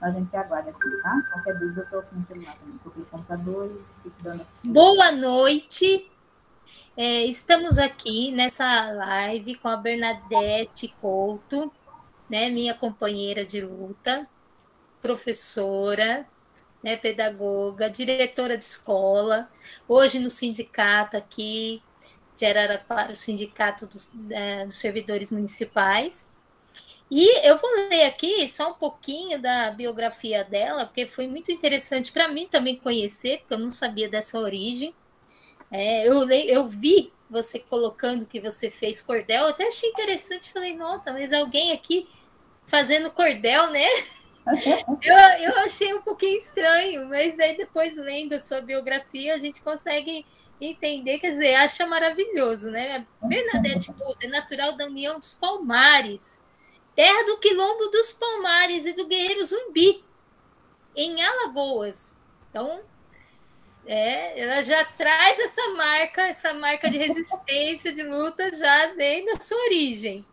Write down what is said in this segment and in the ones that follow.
A gente aguarda aqui, tá? Qualquer dúvida, eu estou com o celular também. Estou com o computador e fico dando aqui. Boa noite. Estamos aqui nessa live com a Bernadette Couto, né, minha companheira de luta, professora, né, pedagoga, diretora de escola, hoje no sindicato aqui de Araraquara, o Sindicato dos Servidores Municipais. E eu vou ler aqui só um pouquinho da biografia dela, porque foi muito interessante para mim também conhecer, porque eu não sabia dessa origem. Eu vi você colocando que você fez cordel, eu até achei interessante, falei, nossa, mas alguém aqui fazendo cordel, né? Eu achei um pouquinho estranho, mas aí depois lendo a sua biografia, a gente consegue entender, quer dizer, acha maravilhoso, né? Bernadette Couto é natural da União dos Palmares, terra do Quilombo dos Palmares e do Guerreiro Zumbi, em Alagoas. Então, ela já traz essa marca de resistência, de luta, já desde a sua origem.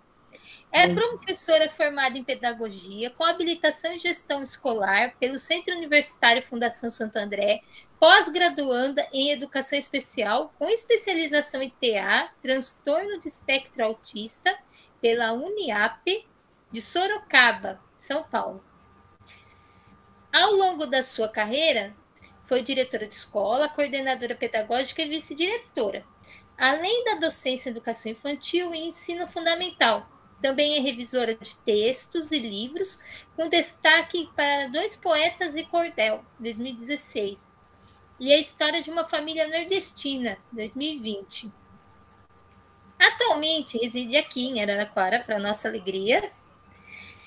É professora formada em pedagogia, com habilitação em gestão escolar pelo Centro Universitário Fundação Santo André, pós-graduanda em educação especial, com especialização em TA, transtorno de espectro autista, pela Uniap de Sorocaba, São Paulo. Ao longo da sua carreira, foi diretora de escola, coordenadora pedagógica e vice-diretora, além da docência em educação infantil e ensino fundamental. Também é revisora de textos e livros, com destaque para Dois Poetas e Cordel, 2016, e A História de uma Família Nordestina, 2020. Atualmente reside aqui em Araraquara, para nossa alegria,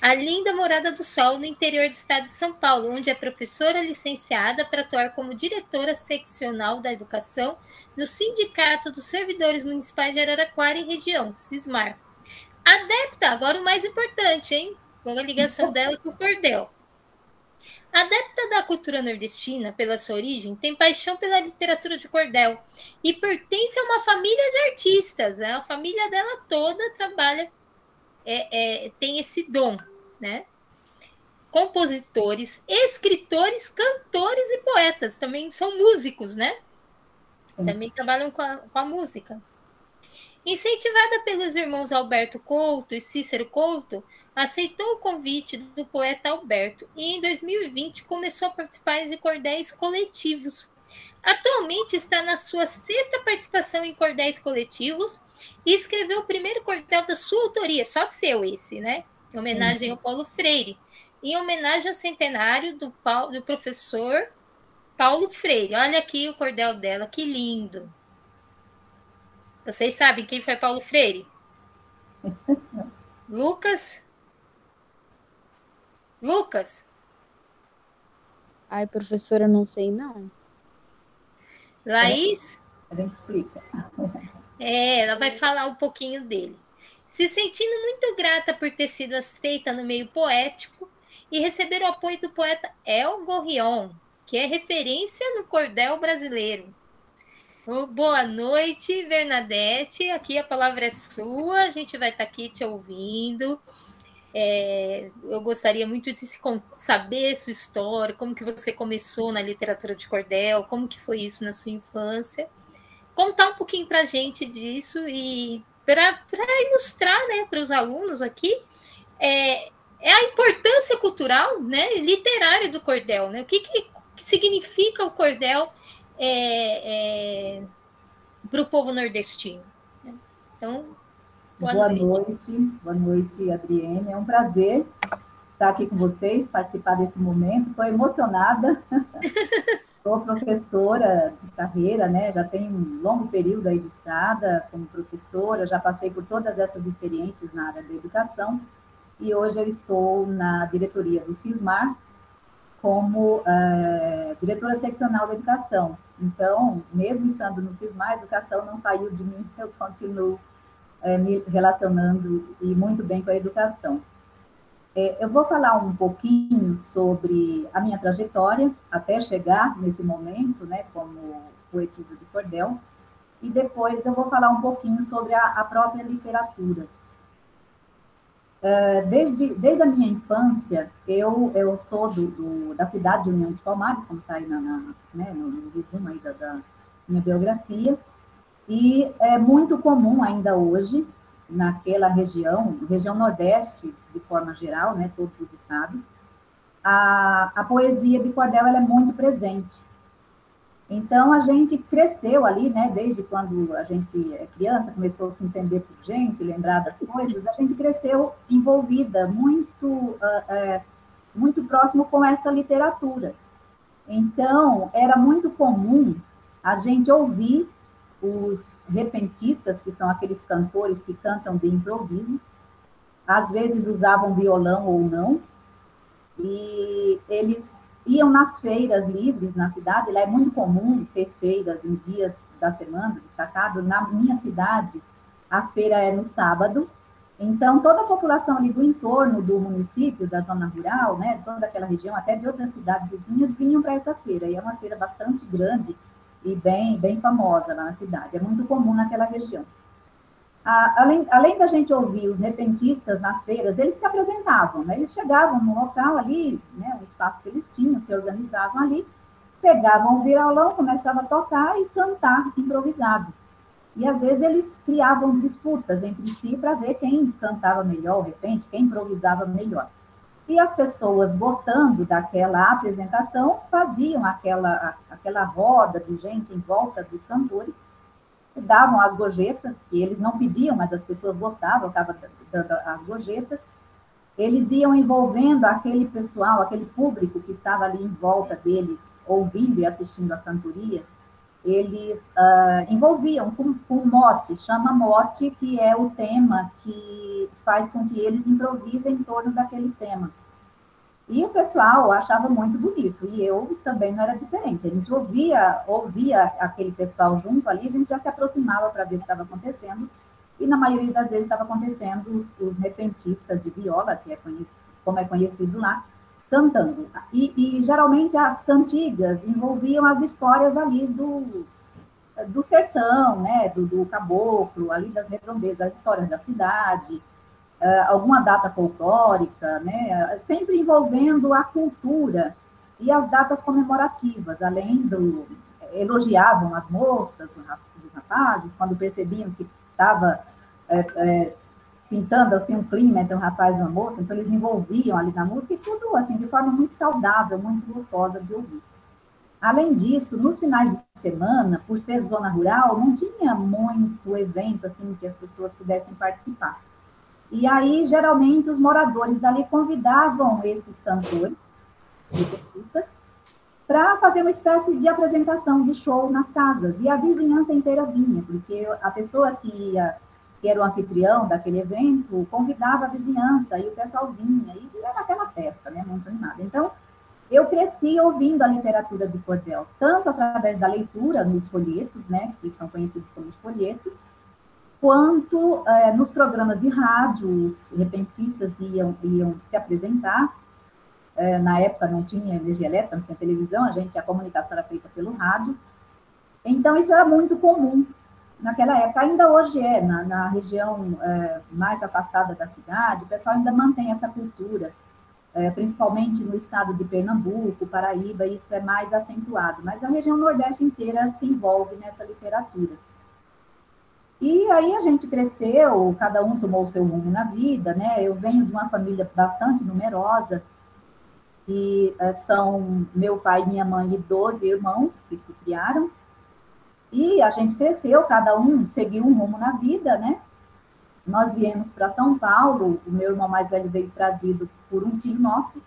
a linda Morada do Sol, no interior do estado de São Paulo, onde é professora licenciada para atuar como diretora seccional da educação no Sindicato dos Servidores Municipais de Araraquara e região, Sismar. Adepta, agora o mais importante, hein? Com a ligação dela com o cordel. Adepta da cultura nordestina, pela sua origem, tem paixão pela literatura de cordel e pertence a uma família de artistas. A família dela toda trabalha, tem esse dom, né? Compositores, escritores, cantores e poetas. Também são músicos, né? Também trabalham com a música. Incentivada pelos irmãos Alberto Couto e Cícero Couto, aceitou o convite do poeta Alberto e, em 2020, começou a participar de cordéis coletivos. Atualmente está na sua 6ª participação em cordéis coletivos e escreveu o primeiro cordel da sua autoria, só seu esse, né? Em homenagem ao Paulo Freire, em homenagem ao centenário do professor Paulo Freire. Olha aqui o cordel dela, que lindo! Vocês sabem quem foi Paulo Freire? Lucas? Lucas? Ai, professora, não sei, não. Laís? A gente explica. Ela vai falar um pouquinho dele. Se sentindo muito grata por ter sido aceita no meio poético e receber o apoio do poeta El Gorrión, que é referência no cordel brasileiro. Boa noite, Bernadette. Aqui a palavra é sua, a gente vai estar aqui te ouvindo. Eu gostaria muito de saber sua história, como que você começou na literatura de cordel, como que foi isso na sua infância. Contar um pouquinho para a gente disso e para ilustrar, né, para os alunos aqui a importância cultural, né, literária do cordel, né? O que significa o cordel para o povo nordestino. Então, boa noite. Boa noite, Adriene. É um prazer estar aqui com vocês, participar desse momento. Estou emocionada. Sou professora de carreira, né? Já tenho um longo período aí de estrada como professora, já passei por todas essas experiências na área da educação e hoje eu estou na diretoria do Sismar como diretora seccional da educação. Então, mesmo estando no Sismar, a educação não saiu de mim, eu continuo me relacionando e muito bem com a educação. Eu vou falar um pouquinho sobre a minha trajetória até chegar nesse momento, né, como poetisa de cordel, e depois eu vou falar um pouquinho sobre a própria literatura. Desde a minha infância, eu sou da cidade de União de Palmares, como está aí né, no resumo aí da minha biografia, e é muito comum ainda hoje, naquela região Nordeste, de forma geral, né, todos os estados, a poesia de cordel ela é muito presente. Então, a gente cresceu ali, né, desde quando a gente é criança, começou a se entender por gente, lembrar das coisas, a gente cresceu envolvida, muito próximo com essa literatura. Então, era muito comum a gente ouvir os repentistas, que são aqueles cantores que cantam de improviso, às vezes usavam violão ou não, e eles iam nas feiras livres na cidade. Lá é muito comum ter feiras em dias da semana, destacado. Na minha cidade, a feira é no sábado, então toda a população ali do entorno do município, da zona rural, né, toda aquela região, até de outras cidades vizinhas, vinham para essa feira, e é uma feira bastante grande e bem famosa lá na cidade, é muito comum naquela região. Além da gente ouvir os repentistas nas feiras, eles se apresentavam, né? Eles chegavam no local ali, né, um espaço que eles tinham, se organizavam ali, pegavam o violão, começavam a tocar e cantar improvisado. E às vezes eles criavam disputas entre si para ver quem cantava melhor, de repente, quem improvisava melhor. E as pessoas, gostando daquela apresentação, faziam aquela roda de gente em volta dos cantores, davam as gorjetas, que eles não pediam, mas as pessoas gostavam, estavam dando as gorjetas. Eles iam envolvendo aquele pessoal, aquele público que estava ali em volta deles, ouvindo e assistindo a cantoria, eles envolviam com mote, chama mote, que é o tema que faz com que eles improvisem em torno daquele tema. E o pessoal achava muito bonito, e eu também não era diferente. A gente ouvia aquele pessoal junto ali, a gente já se aproximava para ver o que estava acontecendo, e na maioria das vezes estava acontecendo os repentistas de viola, que é conhecido, como é conhecido lá, cantando. E geralmente as cantigas envolviam as histórias ali do sertão, né, do caboclo, ali das redondezas, as histórias da cidade, alguma data folclórica, né, sempre envolvendo a cultura e as datas comemorativas, elogiavam as moças, os rapazes, quando percebiam que estava pintando assim um clima entre um rapaz e uma moça, então eles envolviam ali na música, e tudo assim de forma muito saudável, muito gostosa de ouvir. Além disso, nos finais de semana, por ser zona rural, não tinha muito evento assim que as pessoas pudessem participar. E aí, geralmente, os moradores dali convidavam esses cantores, repentistas, para fazer uma espécie de apresentação de show nas casas. E a vizinhança inteira vinha, porque a pessoa que era o anfitrião daquele evento, convidava a vizinhança, e o pessoal vinha, e era aquela festa, né, muito animada. Então, eu cresci ouvindo a literatura de cordel, tanto através da leitura nos folhetos, né, que são conhecidos como folhetos, quanto nos programas de rádio, os repentistas iam se apresentar. Na época não tinha energia elétrica, não tinha televisão, a comunicação era feita pelo rádio. Então, isso era muito comum naquela época. Ainda hoje na região mais afastada da cidade, o pessoal ainda mantém essa cultura, principalmente no estado de Pernambuco, Paraíba, isso é mais acentuado. Mas a região Nordeste inteira se envolve nessa literatura. E aí a gente cresceu, cada um tomou o seu rumo na vida, né? Eu venho de uma família bastante numerosa, e são meu pai, minha mãe e 12 irmãos que se criaram, e a gente cresceu, cada um seguiu um rumo na vida, né? Nós viemos para São Paulo, o meu irmão mais velho veio trazido por um tio nosso,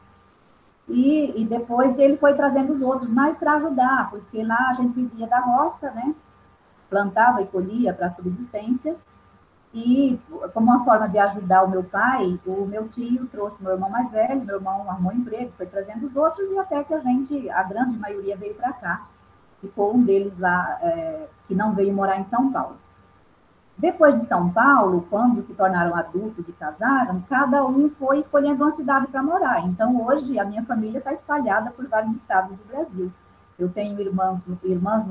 e depois ele foi trazendo os outros mais para ajudar, porque lá a gente vivia da roça, né? Plantava e colhia para subsistência, e como uma forma de ajudar o meu pai, o meu tio trouxe meu irmão mais velho, meu irmão arrumou emprego, foi trazendo os outros, e até que a grande maioria veio para cá, ficou um deles lá, que não veio morar em São Paulo. Depois de São Paulo, quando se tornaram adultos e casaram, cada um foi escolhendo uma cidade para morar. Então, hoje, a minha família está espalhada por vários estados do Brasil. Eu tenho irmãs no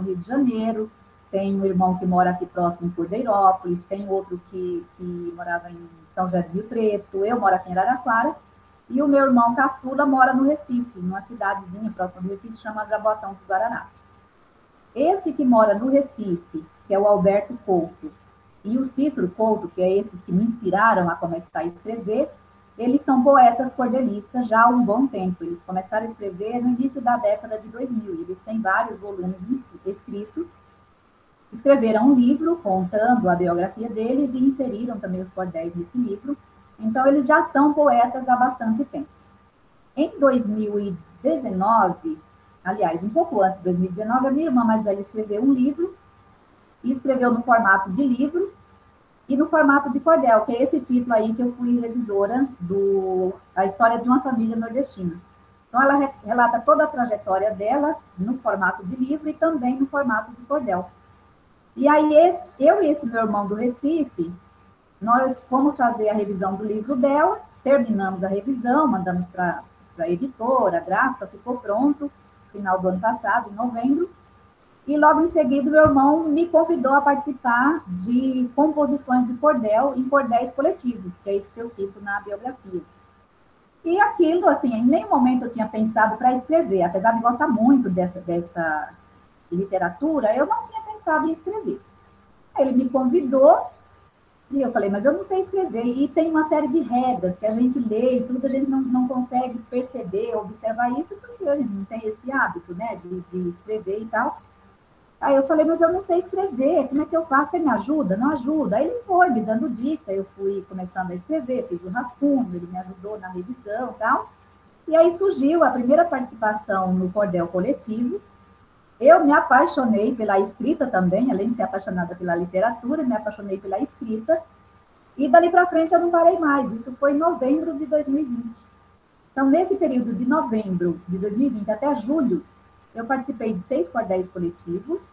Rio de Janeiro, tenho um irmão que mora aqui próximo em Cordeirópolis, tem outro que morava em São José do Rio Preto, eu moro aqui em Araraquara, e o meu irmão caçula mora no Recife, numa cidadezinha próxima do Recife, chama Jaboatão dos Guararapes. Esse que mora no Recife, que é o Alberto Couto, e o Cícero Couto, que é esses que me inspiraram a começar a escrever, eles são poetas cordelistas já há um bom tempo. Eles começaram a escrever no início da década de 2000. Eles têm vários volumes escritos. Escreveram um livro contando a biografia deles e inseriram também os cordéis nesse livro. Então, eles já são poetas há bastante tempo. Em 2019, aliás, um pouco antes de 2019, a minha irmã mais velha escreveu um livro, e escreveu no formato de livro e no formato de cordel, que é esse título aí que eu fui revisora A História de uma Família Nordestina. Então, ela relata toda a trajetória dela no formato de livro e também no formato de cordel. E aí, eu e esse meu irmão do Recife, nós fomos fazer a revisão do livro dela, terminamos a revisão, mandamos para a editora, a gráfica, ficou pronto, no final do ano passado, em novembro, e logo em seguida meu irmão me convidou a participar de composições de cordel em cordéis coletivos, que é isso que eu cito na biografia. E aquilo, assim, em nenhum momento eu tinha pensado para escrever, apesar de gostar muito dessa literatura, eu não tinha pensado em escrever. Aí ele me convidou, e eu falei, mas eu não sei escrever, e tem uma série de regras que a gente lê e tudo, a gente não consegue perceber, observar isso, porque a gente não tem esse hábito, né, de escrever e tal. Aí eu falei, mas eu não sei escrever, como é que eu faço? Você me ajuda? Não ajuda? Aí ele foi me dando dica, eu fui começando a escrever, fiz o rascunho, ele me ajudou na revisão e tal. E aí surgiu a primeira participação no cordel coletivo. Eu me apaixonei pela escrita também, além de ser apaixonada pela literatura, me apaixonei pela escrita. E dali para frente eu não parei mais, isso foi em novembro de 2020. Então, nesse período de novembro de 2020 até julho, eu participei de 6 cordéis coletivos.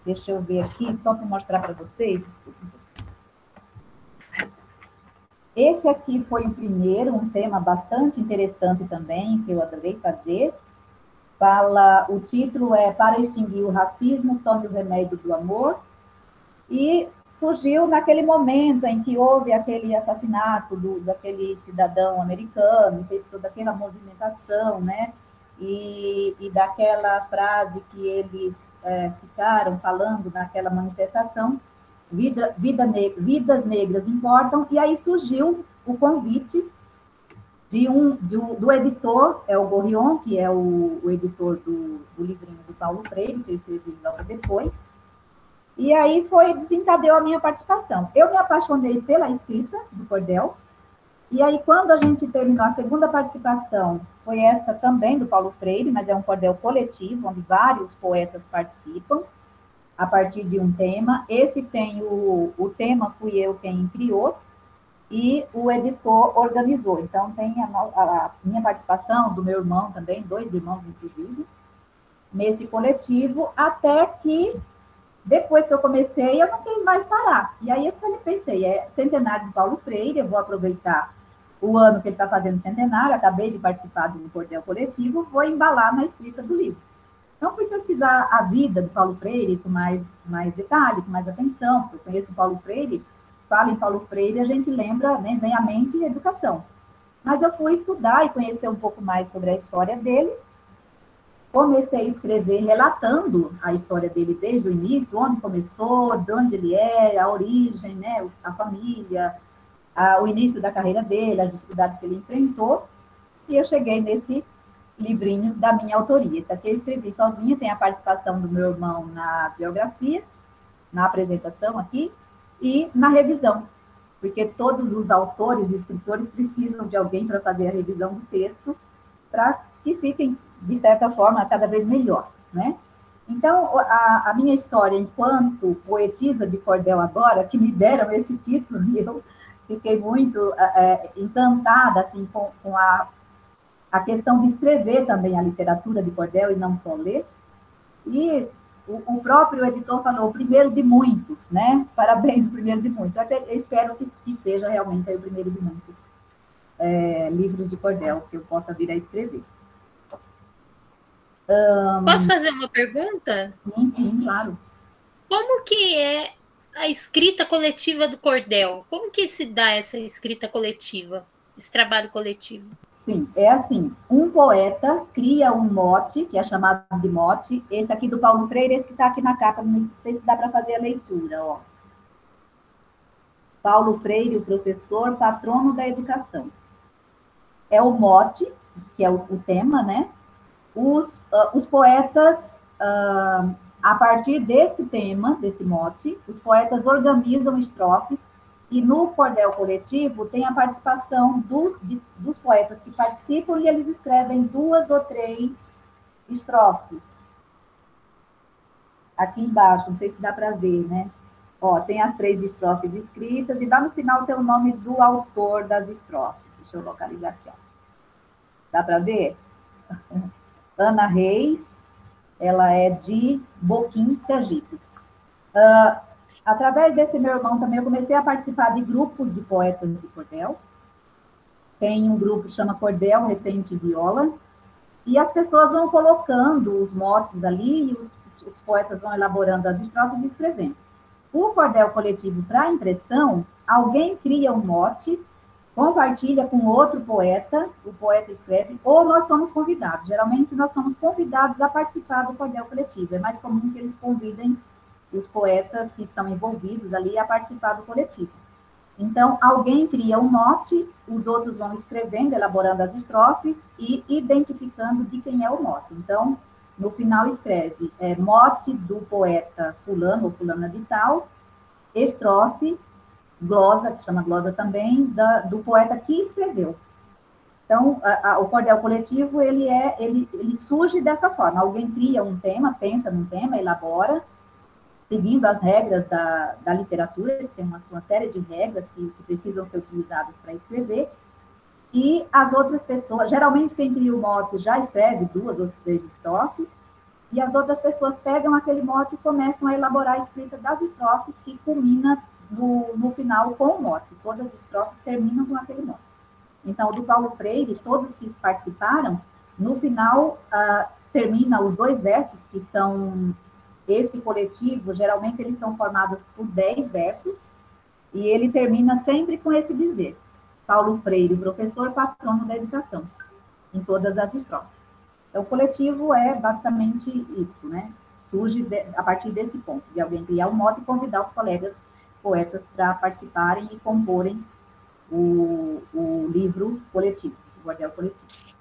Deixa eu ver aqui, só para mostrar para vocês. Desculpa. Esse aqui foi o primeiro, um tema bastante interessante também, que eu adorei fazer. O título é Para Extinguir o Racismo, tome o remédio do amor. E surgiu naquele momento em que houve aquele assassinato daquele cidadão americano, teve toda aquela movimentação, né? E daquela frase que eles ficaram falando naquela manifestação, vidas negras importam, e aí surgiu o convite do editor, é o Gorrion, que é o editor do livrinho do Paulo Freire, que eu escrevi logo depois, e aí desencadeou a minha participação. Eu me apaixonei pela escrita do cordel, e aí, quando a gente terminou a segunda participação, foi essa também do Paulo Freire, mas é um cordel coletivo, onde vários poetas participam, a partir de um tema. Esse tem o tema, fui eu quem criou, e o editor organizou. Então, tem a minha participação, do meu irmão também, 2 irmãos, inclusive, nesse coletivo, até que, depois que eu comecei, eu não quis mais parar. E aí, eu pensei, é centenário de Paulo Freire, eu vou aproveitar o ano que ele está fazendo centenário, acabei de participar de um cordel coletivo, vou embalar na escrita do livro. Então, fui pesquisar a vida de Paulo Freire com mais detalhe, com mais atenção, porque eu conheço o Paulo Freire, fala em Paulo Freire, a gente lembra, né, vem à mente educação. Mas eu fui estudar e conhecer um pouco mais sobre a história dele, comecei a escrever relatando a história dele desde o início, onde começou, de onde ele é, a origem, né, a família, o início da carreira dele, as dificuldades que ele enfrentou, e eu cheguei nesse livrinho da minha autoria. Esse aqui eu escrevi sozinha, tem a participação do meu irmão na biografia, na apresentação aqui, e na revisão, porque todos os autores e escritores precisam de alguém para fazer a revisão do texto, para que fiquem, de certa forma, cada vez melhor, né? Então, a minha história enquanto poetisa de cordel agora, que me deram esse título, e eu fiquei muito encantada assim, com a questão de escrever também a literatura de cordel e não só ler. E o próprio editor falou, o primeiro de muitos, né? Parabéns, o primeiro de muitos. Eu espero que seja realmente o primeiro de muitos livros de cordel que eu possa vir a escrever. Posso fazer uma pergunta? Sim, claro. Como que é a escrita coletiva do cordel? Como que se dá essa escrita coletiva, esse trabalho coletivo? Sim, é assim, um poeta cria um mote, que é chamado de mote, esse aqui do Paulo Freire, esse que está aqui na capa, não sei se dá para fazer a leitura, ó. Paulo Freire, o professor, patrono da educação. É o mote, que é o tema, né? Os poetas, a partir desse tema, desse mote, os poetas organizam estrofes e no cordel coletivo tem a participação dos poetas que participam e eles escrevem 2 ou 3 estrofes. Aqui embaixo, não sei se dá para ver, né? Ó, tem as 3 estrofes escritas e lá no final tem o nome do autor das estrofes. Deixa eu localizar aqui, ó. Dá para ver? Ana Reis, ela é de Boquim, Sergipe. Através desse meu irmão também, eu comecei a participar de grupos de poetas de cordel. Tem um grupo que chama Cordel, Repente e Viola, e as pessoas vão colocando os motes ali, e os poetas vão elaborando as estrofes e escrevendo. O cordel coletivo para impressão, alguém cria um mote, compartilha com outro poeta, o poeta escreve, ou nós somos convidados. Geralmente, nós somos convidados a participar do cordel coletivo. É mais comum que eles convidem os poetas que estão envolvidos ali a participar do coletivo. Então, alguém cria um mote, os outros vão escrevendo, elaborando as estrofes e identificando de quem é o mote. Então, no final escreve mote do poeta fulano ou fulana de tal, estrofe, glosa, que chama glosa também, do poeta que escreveu. Então, o cordel coletivo, ele surge dessa forma. Alguém cria um tema, pensa num tema, elabora, seguindo as regras da literatura, que tem uma série de regras que precisam ser utilizadas para escrever, e as outras pessoas, geralmente quem cria o mote já escreve 2 ou 3 estrofes, e as outras pessoas pegam aquele mote e começam a elaborar a escrita das estrofes, que culmina no final com o mote. Todas as estrofes terminam com aquele mote. Então, do Paulo Freire, todos que participaram, no final termina os 2 versos, que são esse coletivo, geralmente eles são formados por 10 versos, e ele termina sempre com esse dizer: Paulo Freire, professor, patrono da educação, em todas as estrofes. Então, o coletivo é basicamente isso, né? Surge a partir desse ponto, de alguém criar um mote e convidar os colegas poetas para participarem e comporem o livro coletivo, o cordel coletivo.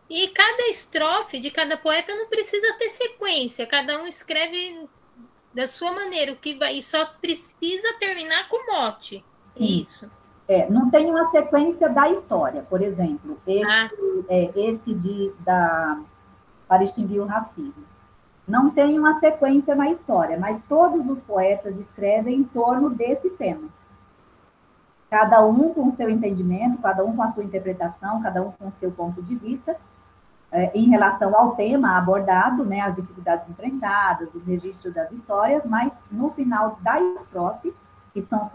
E cada estrofe de cada poeta não precisa ter sequência, cada um escreve da sua maneira, o que vai, e só precisa terminar com mote. Sim. Isso. Não tem uma sequência da história, por exemplo, para extinguir o racismo. Não tem uma sequência na história, mas todos os poetas escrevem em torno desse tema. Cada um com o seu entendimento, cada um com a sua interpretação, cada um com o seu ponto de vista, em relação ao tema abordado, né, as dificuldades enfrentadas, o registro das histórias, mas no final da estrofe, que são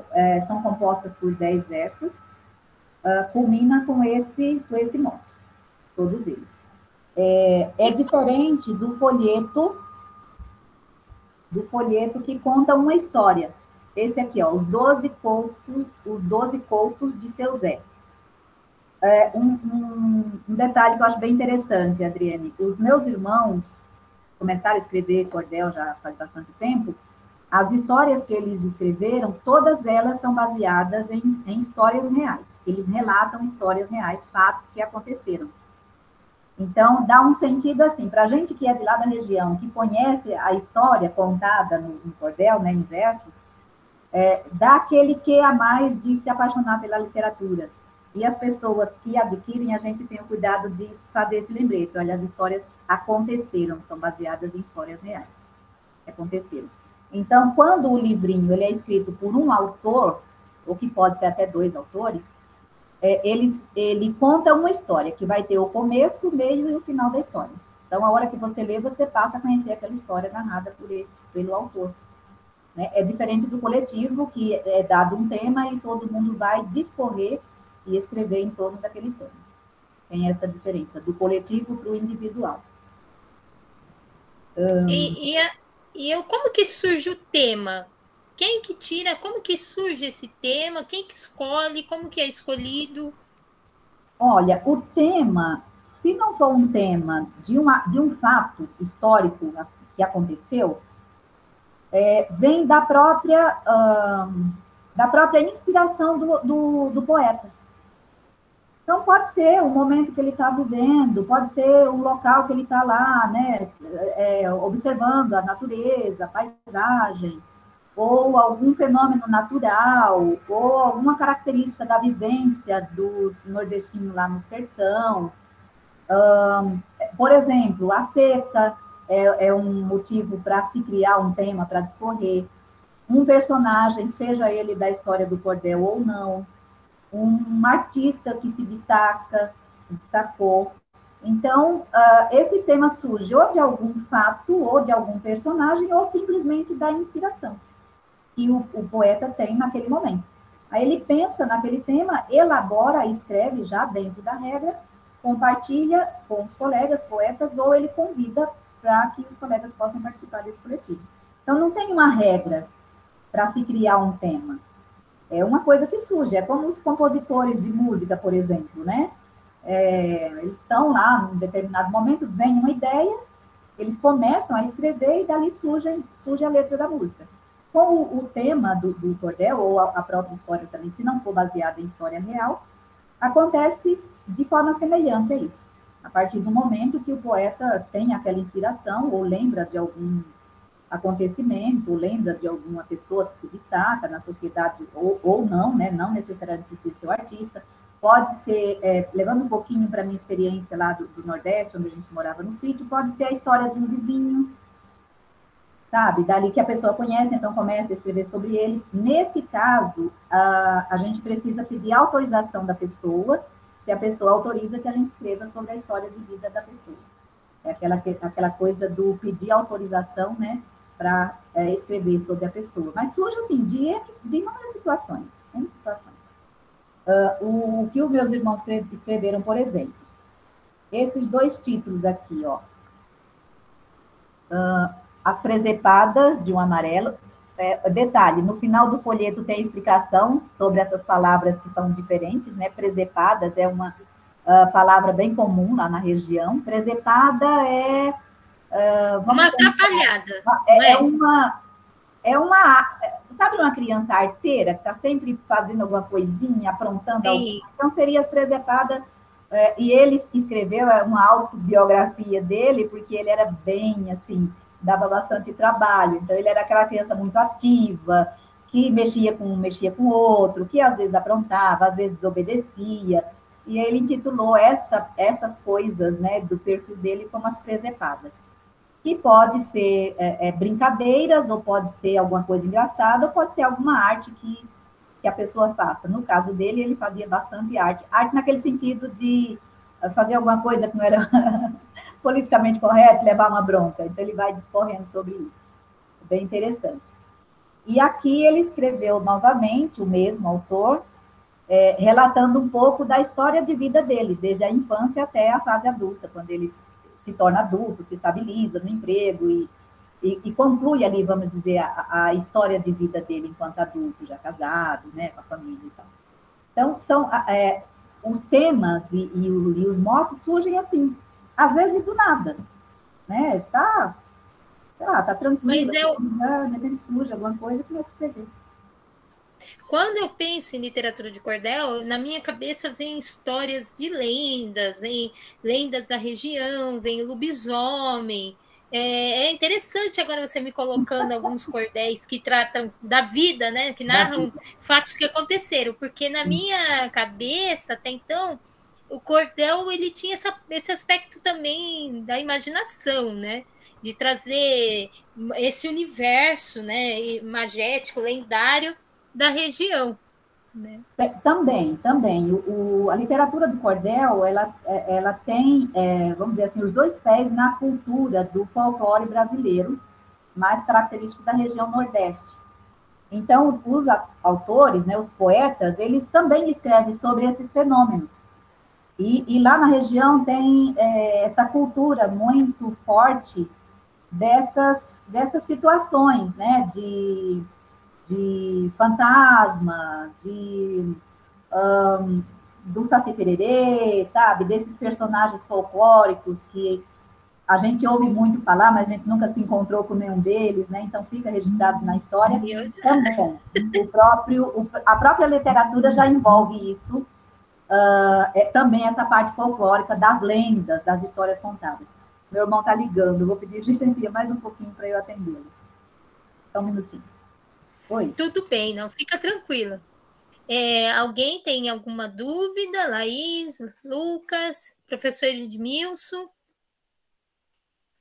compostas por 10 versos, culmina com esse mote, todos eles. É diferente do folheto que conta uma história. Esse aqui, ó, os 12 coutos de seu Zé. Um detalhe que eu acho bem interessante, Adriane, os meus irmãos começaram a escrever cordel já faz bastante tempo. As histórias que eles escreveram, todas elas são baseadas em histórias reais. Eles relatam histórias reais, fatos que aconteceram. Então, dá um sentido assim, para a gente que é de lá da região, que conhece a história contada no cordel, né, em versos, dá aquele quê a mais de se apaixonar pela literatura. E as pessoas que adquirem, a gente tem o cuidado de fazer esse lembrete. Olha, as histórias aconteceram, são baseadas em histórias reais. Aconteceram. Então, quando o livrinho ele é escrito por um autor, ou que pode ser até 2 autores, ele conta uma história, que vai ter o começo, o meio e o final da história. Então, a hora que você lê, você passa a conhecer aquela história narrada pelo autor. Né? É diferente do coletivo, que é dado um tema e todo mundo vai discorrer e escrever em torno daquele tema. Tem essa diferença, do coletivo para o individual. Como que surge o tema? Quem que tira, como que surge esse tema, quem que escolhe, como que é escolhido? Olha, o tema, se não for um tema de um fato histórico que aconteceu, vem da própria inspiração do poeta. Então, pode ser o momento que ele está vivendo, pode ser o local que ele está lá, né, observando a natureza, a paisagem, ou algum fenômeno natural, ou alguma característica da vivência dos nordestinos lá no sertão. Por exemplo, a seca é um motivo para se criar um tema para discorrer. Um personagem, seja ele da história do cordel ou não, um artista que se destacou. Então, esse tema surge ou de algum fato, ou de algum personagem, ou simplesmente da inspiração que o poeta tem naquele momento. Aí ele pensa naquele tema, elabora, escreve já dentro da regra, compartilha com os colegas poetas, ou ele convida para que os colegas possam participar desse coletivo. Então, não tem uma regra para se criar um tema. É uma coisa que surge, é como os compositores de música, por exemplo, né? Eles estão lá, num determinado momento, vem uma ideia, eles começam a escrever e dali surge a letra da música. Com o tema do cordel, ou a própria história também, se não for baseada em história real, acontece de forma semelhante a isso. A partir do momento que o poeta tem aquela inspiração, ou lembra de algum acontecimento, ou lembra de alguma pessoa que se destaca na sociedade, ou não, né? Não necessariamente precisa ser o artista, pode ser, levando um pouquinho para a minha experiência lá do Nordeste, onde a gente morava no sítio, pode ser a história de um vizinho, sabe? Dali que a pessoa conhece, então começa a escrever sobre ele. Nesse caso, a gente precisa pedir autorização da pessoa, se a pessoa autoriza que a gente escreva sobre a história de vida da pessoa. É aquela coisa do pedir autorização, né, para escrever sobre a pessoa. Mas surge, assim, de inúmeras situações. O que os meus irmãos escreveram, por exemplo, esses dois títulos aqui, ó. As presepadas de um amarelo. Detalhe, no final do folheto tem explicação sobre essas palavras que são diferentes, né? Presepadas é uma palavra bem comum lá na região. Presepada é... uma atrapalhada. Sabe uma criança arteira que está sempre fazendo alguma coisinha, aprontando alguma? Então, seria presepada. E ele escreveu uma autobiografia dele, porque ele era bem, assim, dava bastante trabalho. Então, ele era aquela criança muito ativa, que mexia com o outro, que às vezes aprontava, às vezes desobedecia. E ele intitulou essas coisas, né, do perfil dele como as presepadas. Que pode ser brincadeiras, ou pode ser alguma coisa engraçada, ou pode ser alguma arte que a pessoa faça. No caso dele, ele fazia bastante arte. Arte naquele sentido de fazer alguma coisa que não era politicamente correto, levar uma bronca. Então, ele vai discorrendo sobre isso. Bem interessante. E aqui ele escreveu novamente, o mesmo autor, relatando um pouco da história de vida dele, desde a infância até a fase adulta, quando ele se torna adulto, se estabiliza no emprego e conclui ali, vamos dizer, a história de vida dele enquanto adulto, já casado, né, com a família e tal. Então, são os temas e os motos surgem assim, às vezes do nada, né? Tá tranquilo, de repente surge alguma coisa que vai se escrever. Quando eu penso em literatura de cordel, na minha cabeça vem histórias de lendas, lendas da região, vem lobisomem. É interessante agora você me colocando alguns cordéis que tratam da vida, né? Que narram fatos que aconteceram, porque na minha cabeça, até então, o cordel ele tinha esse aspecto também da imaginação, né? De trazer esse universo, né? Magético, lendário da região. Né? Também. A literatura do cordel, ela tem, vamos dizer assim, os dois pés na cultura do folclore brasileiro, mais característico da região Nordeste. Então, os autores, né, os poetas, eles também escrevem sobre esses fenômenos. E lá na região tem essa cultura muito forte dessas situações, né, de de fantasma, do Saci Pererê, sabe? Desses personagens folclóricos que a gente ouve muito falar, mas a gente nunca se encontrou com nenhum deles, né? Então fica registrado na história. Também, a própria literatura já envolve isso, também essa parte folclórica das lendas, das histórias contadas. Meu irmão está ligando, eu vou pedir licença mais um pouquinho para eu atendê-lo. Só um minutinho. Oi. Tudo bem, não fica tranquila. Alguém tem alguma dúvida? Laís, Lucas, professor Edmilson?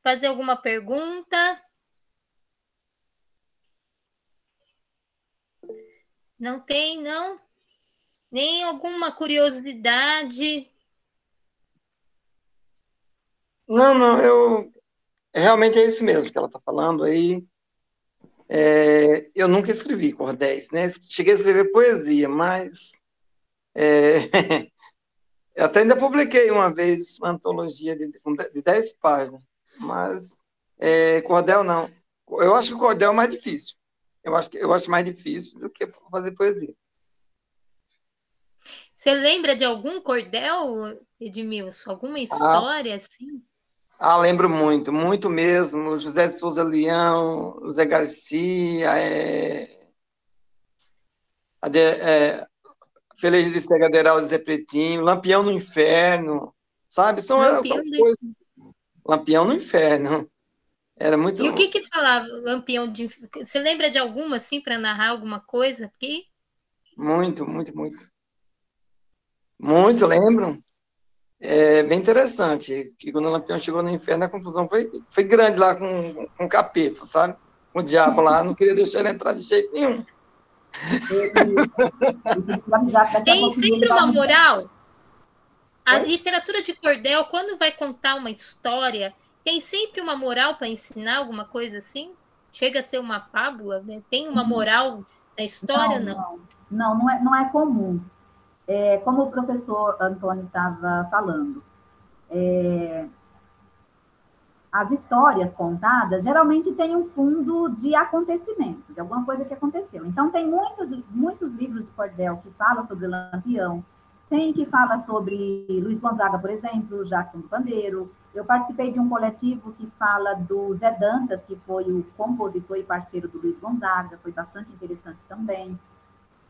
Fazer alguma pergunta? Não tem, não? Nem alguma curiosidade? Não, realmente é isso mesmo que ela está falando aí. Eu nunca escrevi cordéis, né? Cheguei a escrever poesia, mas eu até ainda publiquei uma vez uma antologia de 10 páginas, mas cordel não. Eu acho que o cordel é mais difícil. Eu acho mais difícil do que fazer poesia. Você lembra de algum cordel, Edmilson? Alguma história assim? Lembro muito, muito mesmo. José de Souza Leão, José Garcia, Peleja de Segaderal de Zé Pretinho, Lampião no Inferno, sabe? São coisas. Lampião no Inferno. Era muito. E o que falava Lampião de... Você lembra de alguma, assim, para narrar alguma coisa aqui? Muito, muito, muito. Muito, lembro. É bem interessante, que quando o Lampião chegou no inferno, a confusão foi grande lá com o capeta, sabe? O diabo lá, não queria deixar ele entrar de jeito nenhum. Tem sempre uma moral. A literatura de cordel, quando vai contar uma história, tem sempre uma moral para ensinar alguma coisa assim? Chega a ser uma fábula, né? Tem uma moral na história, não? Não é comum. Como o professor Antônio estava falando, as histórias contadas geralmente têm um fundo de acontecimento, de alguma coisa que aconteceu. Então, tem muitos livros de cordel que falam sobre Lampião, tem que fala sobre Luiz Gonzaga, por exemplo, Jackson do Pandeiro. Eu participei de um coletivo que fala do Zé Dantas, que foi o compositor e parceiro do Luiz Gonzaga, foi bastante interessante também.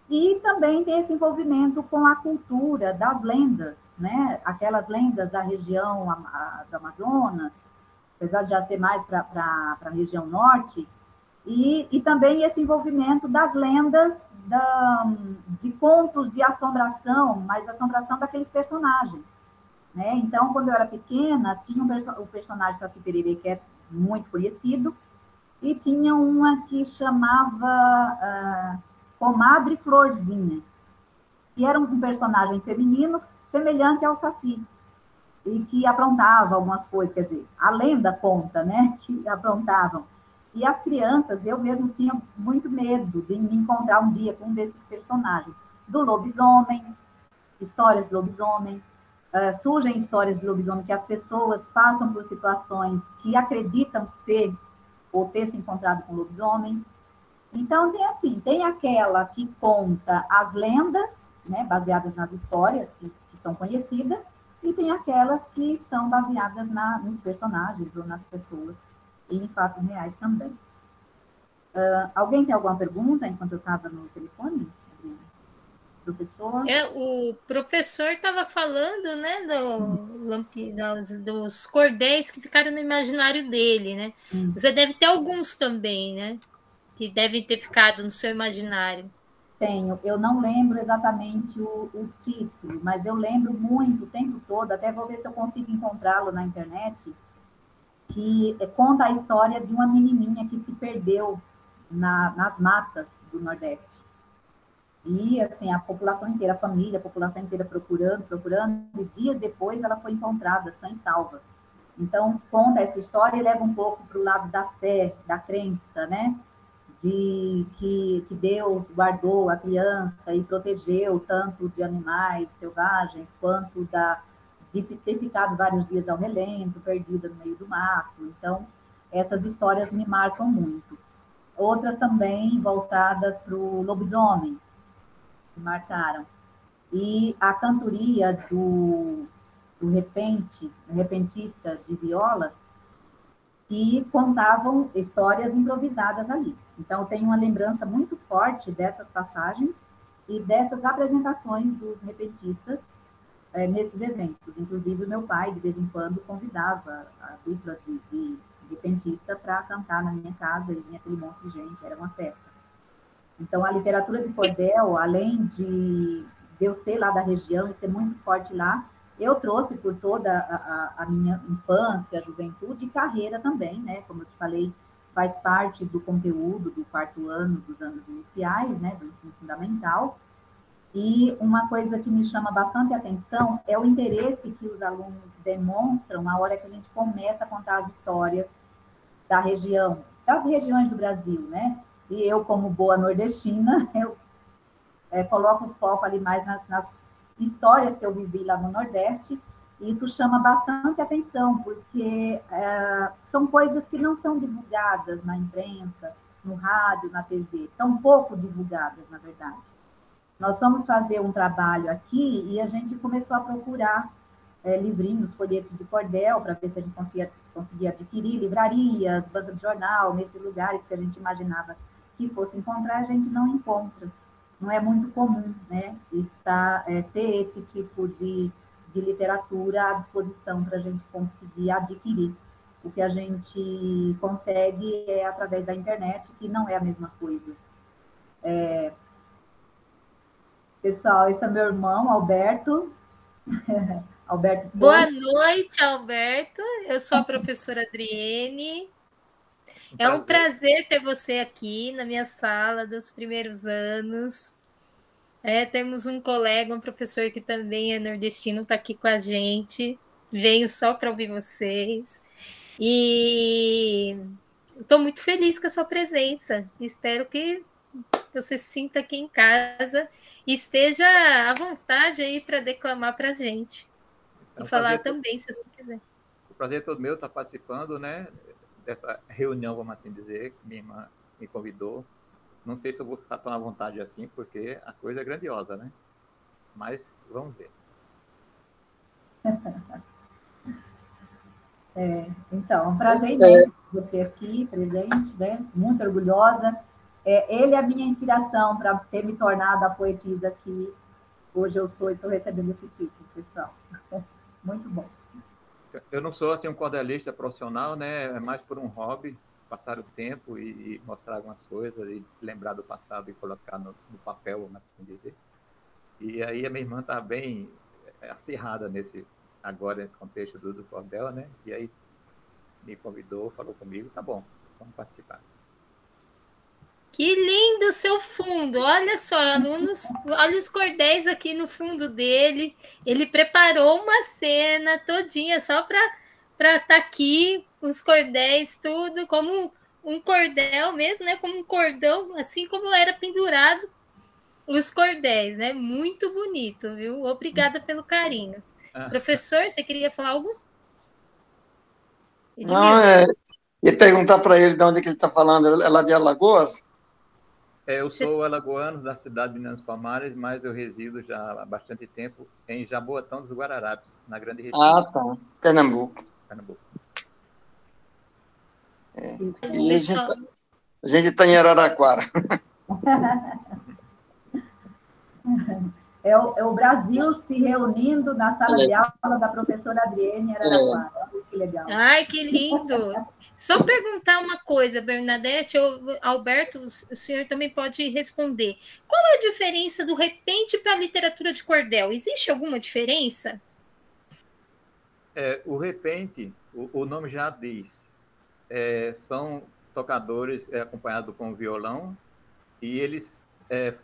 E também tem esse envolvimento com a cultura das lendas, né? Aquelas lendas da região do Amazonas, apesar de já ser mais para a região norte, e também esse envolvimento das lendas de contos de assombração, mas assombração daqueles personagens. Né? Então, quando eu era pequena, tinha o personagem Saci Pererê, que é muito conhecido, e tinha uma que chamava Comadre Florzinha, que era um personagem feminino semelhante ao Saci, e que aprontava algumas coisas, quer dizer, a lenda conta, né, que aprontavam. E as crianças, eu mesmo tinha muito medo de me encontrar um dia com um desses personagens. Do lobisomem, histórias de lobisomem, surgem histórias de lobisomem que as pessoas passam por situações que acreditam ser ou ter se encontrado com lobisomem. Então, tem aquela que conta as lendas, né, baseadas nas histórias que são conhecidas, e tem aquelas que são baseadas nos personagens ou nas pessoas, e em fatos reais também. Alguém tem alguma pergunta enquanto eu estava no telefone? Professor? O professor estava falando, né, dos cordéis que ficaram no imaginário dele, né? Você deve ter alguns também, né? Que devem ter ficado no seu imaginário. Tenho. Eu não lembro exatamente o título, mas eu lembro muito, o tempo todo, até vou ver se eu consigo encontrá-lo na internet, que conta a história de uma menininha que se perdeu nas matas do Nordeste. E, assim, a população inteira, a família, a população inteira procurando, e dias depois ela foi encontrada, sã e salva. Então, conta essa história e leva um pouco para o lado da fé, da crença, né? De que Deus guardou a criança e protegeu tanto de animais selvagens, quanto de ter ficado vários dias ao relento, perdida no meio do mato. Então, essas histórias me marcam muito. outras também voltadas para o lobisomem, que marcaram. E a cantoria do repentista de viola, que contavam histórias improvisadas ali. Então, eu tenho uma lembrança muito forte dessas passagens e dessas apresentações dos repentistas nesses eventos. Inclusive, o meu pai, de vez em quando, convidava a dupla de repentista para cantar na minha casa, e vinha aquele monte de gente, era uma festa. Então, a literatura de cordel, além de eu ser lá da região e ser muito forte lá, eu trouxe por toda a minha infância, juventude e carreira também, né? Como eu te falei, faz parte do conteúdo do 4º ano, dos anos iniciais, né? Do ensino fundamental. E uma coisa que me chama bastante atenção é o interesse que os alunos demonstram na hora que a gente começa a contar as histórias da região, das regiões do Brasil, né? E eu, como boa nordestina, eu coloco o foco ali mais nas histórias que eu vivi lá no Nordeste, e isso chama bastante atenção, porque são coisas que não são divulgadas na imprensa, no rádio, na TV, são pouco divulgadas, na verdade. Nós fomos fazer um trabalho aqui e a gente começou a procurar livrinhos, folhetos de cordel, para ver se a gente conseguia adquirir, livrarias, bancas de jornal, nesses lugares que a gente imaginava que fosse encontrar, a gente não encontra. Não é muito comum, né, ter esse tipo de literatura à disposição para a gente conseguir adquirir. O que a gente consegue é através da internet, que não é a mesma coisa. Pessoal, esse é meu irmão, Alberto. Alberto. Boa noite, Alberto. Eu sou a professora Adriene. É um prazer ter você aqui na minha sala dos primeiros anos. Temos um colega, um professor que também é nordestino, está aqui com a gente. Venho só para ouvir vocês. E estou muito feliz com a sua presença. Espero que você se sinta aqui em casa e esteja à vontade aí para declamar para a gente. E falar também, se você quiser. O prazer é todo meu estar participando, né, dessa reunião, vamos assim dizer, que minha irmã me convidou. Não sei se eu vou ficar tão à vontade assim, porque a coisa é grandiosa, né? Mas vamos ver. Então, um prazer imenso ter você aqui, presente, né? Muito orgulhosa. Ele é a minha inspiração para ter me tornado a poetisa que hoje eu sou e estou recebendo esse título, pessoal. Muito bom. Eu não sou assim um cordelista profissional, né? É mais por um hobby, passar o tempo e mostrar algumas coisas e lembrar do passado e colocar no papel, vamos assim dizer. E aí a minha irmã está bem acirrada agora nesse contexto do cordel, né? E aí me convidou, falou comigo, tá bom, vamos participar. Que lindo o seu fundo! Olha só, alunos, olha os cordéis aqui no fundo dele. Ele preparou uma cena todinha só para estar aqui, os cordéis, tudo, como um cordel mesmo, né? Como um cordão, assim como era pendurado os cordéis, né? Muito bonito, viu? Obrigada pelo carinho. Professor, você queria falar algo? Não, ia perguntar para ele de onde que ele está falando. É lá de Alagoas? Eu sou alagoano da cidade de Minas Palmares, mas eu resido já há bastante tempo em Jaboatão dos Guararapes, na Grande Recife. Ah, tá. Pernambuco. E a gente está em Araraquara. É o Brasil se reunindo na sala de aula da professora Adriene Araraquara. Que legal. Ai, que lindo! Só perguntar uma coisa, Bernadette, ou Alberto, o senhor também pode responder. Qual é a diferença do repente para a literatura de cordel? Existe alguma diferença? O repente, o nome já diz, são tocadores acompanhados com violão e eles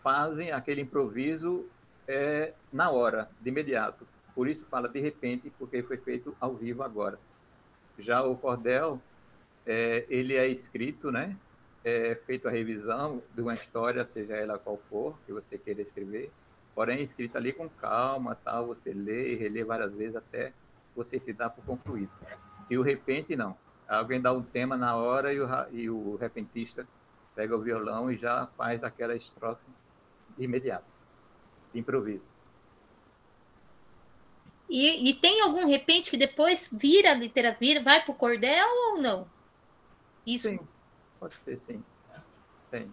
fazem aquele improviso na hora, de imediato. Por isso fala de repente, porque foi feito ao vivo agora. Já o cordel, ele é escrito, né? Feito a revisão de uma história, seja ela qual for, que você queira escrever, porém escrita ali com calma, tal, você lê e relê várias vezes até você se dar por concluído. E o repente, não. Alguém dá um tema na hora e o repentista pega o violão e já faz aquela estrofe de imediato, de improviso. E tem algum repente que depois vira literatura, vai para o cordel ou não? Isso. Sim, pode ser sim. Tem.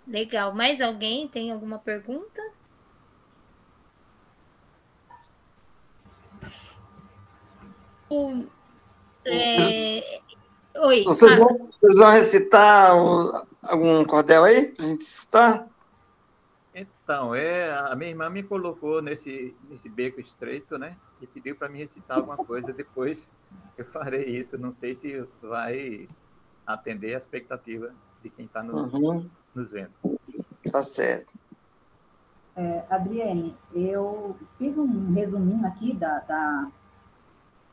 Legal. Mais alguém tem alguma pergunta? Oi. Vocês vão recitar algum cordel aí para a gente escutar? Então, a minha irmã me colocou nesse beco estreito, né? E pediu para me recitar alguma coisa. Depois eu farei isso. Não sei se vai atender a expectativa de quem está nos vendo. Tá certo. Adriene, eu fiz um resuminho aqui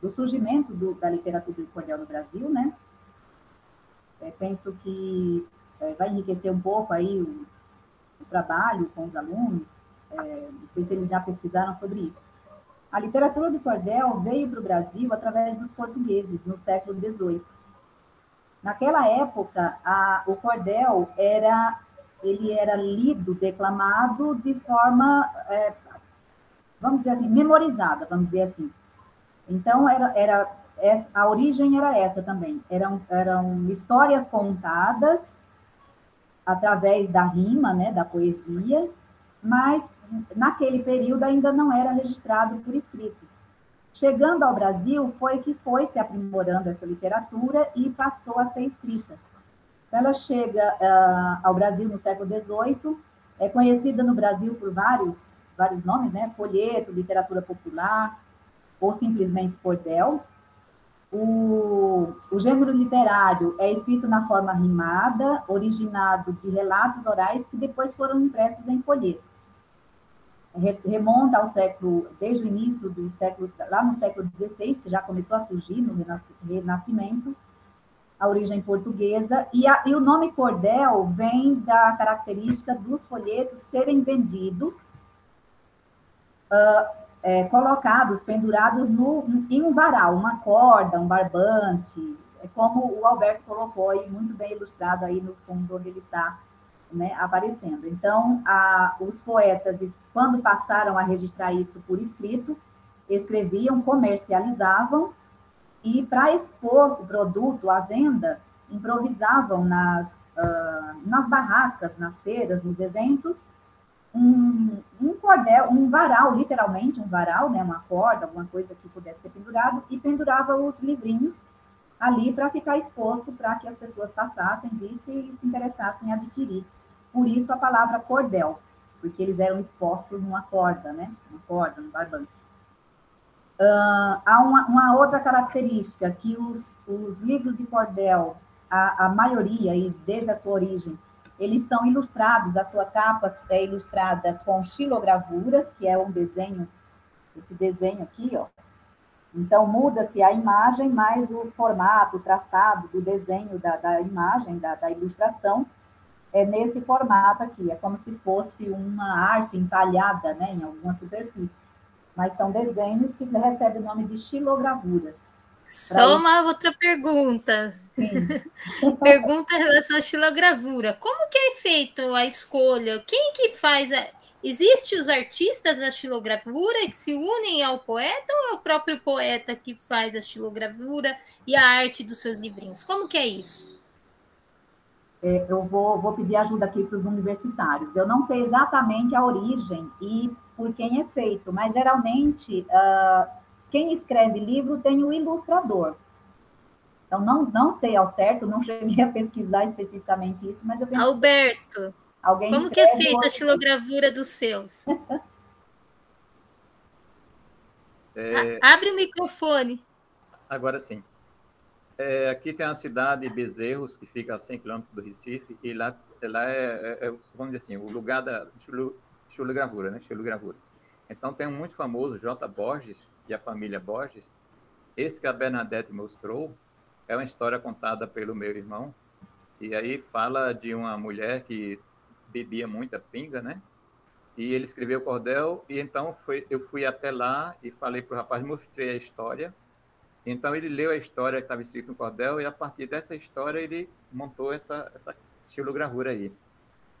do surgimento da literatura do cordel no Brasil, né? Penso que vai enriquecer um pouco aí o trabalho com os alunos, não sei se eles já pesquisaram sobre isso. A literatura do cordel veio para o Brasil através dos portugueses, no século XVIII. Naquela época, o cordel era lido, declamado de forma, vamos dizer assim, memorizada, vamos dizer assim. Então, a origem era essa também. Eram histórias contadas através da rima, né, da poesia, mas naquele período ainda não era registrado por escrito. Chegando ao Brasil, foi que foi se aprimorando essa literatura e passou a ser escrita. Ela chega ao Brasil no século XVIII, é conhecida no Brasil por vários nomes, né? Folheto, literatura popular, ou simplesmente cordel. O gênero literário é escrito na forma rimada, originado de relatos orais que depois foram impressos em folhetos. Remonta ao século, desde o início do século, lá no século XVI, que já começou a surgir no Renascimento, a origem portuguesa, e o nome cordel vem da característica dos folhetos serem vendidos, colocados, pendurados em um varal, uma corda, um barbante, como o Alberto colocou aí, muito bem ilustrado aí no fundo onde ele está, né, aparecendo. Então, os poetas, quando passaram a registrar isso por escrito, escreviam, comercializavam, e para expor o produto à venda, improvisavam nas barracas, nas feiras, nos eventos, um cordel, um varal, literalmente um varal, né, uma corda, alguma coisa que pudesse ser pendurado, e pendurava os livrinhos ali para ficar exposto, para que as pessoas passassem, vissem e se interessassem em adquirir. Por isso a palavra cordel, porque eles eram expostos numa corda, né, uma corda, um barbante. Há uma outra característica, que os livros de cordel, a maioria, e desde a sua origem, eles são ilustrados, a sua capa é ilustrada com xilogravuras, que é um desenho, esse desenho aqui, ó. Então, muda-se a imagem, mas o formato, o traçado do desenho da imagem, da ilustração, é nesse formato aqui, é como se fosse uma arte entalhada, né, em alguma superfície. Mas são desenhos que recebem o nome de xilogravura. Só uma outra pergunta. Sim. Pergunta em relação à xilogravura. Como que é feito a escolha? Quem que faz Existem os artistas da xilogravura que se unem ao poeta ou é o próprio poeta que faz a xilogravura e a arte dos seus livrinhos? Como que é isso? Eu vou pedir ajuda aqui para os universitários. Eu não sei exatamente a origem e por quem é feito, mas geralmente quem escreve livro tem o ilustrador. Então, não sei ao certo, não cheguei a pesquisar especificamente isso, mas eu penso... Alberto, como que é feita a xilogravura dos seus? Abre o microfone. Agora sim. Aqui tem a cidade de Bezerros, que fica a 100 quilômetros do Recife, e lá vamos dizer assim, o lugar da xilogravura, né? Xilogravura. Então, tem um muito famoso, J. Borges, e a família Borges. Esse que a Bernadette mostrou é uma história contada pelo meu irmão, e aí fala de uma mulher que bebia muita pinga, né? E ele escreveu cordel, e então eu fui até lá e falei para o rapaz, mostrei a história, Então, ele leu a história que estava escrita no cordel e, a partir dessa história, ele montou essa estilogravura aí,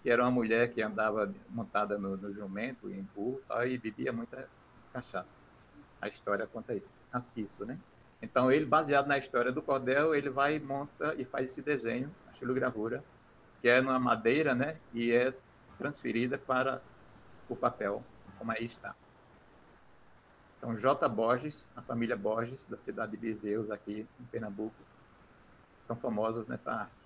que era uma mulher que andava montada no jumento, em burro, e bebia muita cachaça. A história conta isso, né? Então, ele, baseado na história do cordel, ele vai, monta e faz esse desenho, a estilogravura, que é numa madeira, né? E é transferida para o papel, como aí está. Então, J. Borges, a família Borges, da cidade de Bizeus, aqui em Pernambuco, são famosos nessa arte.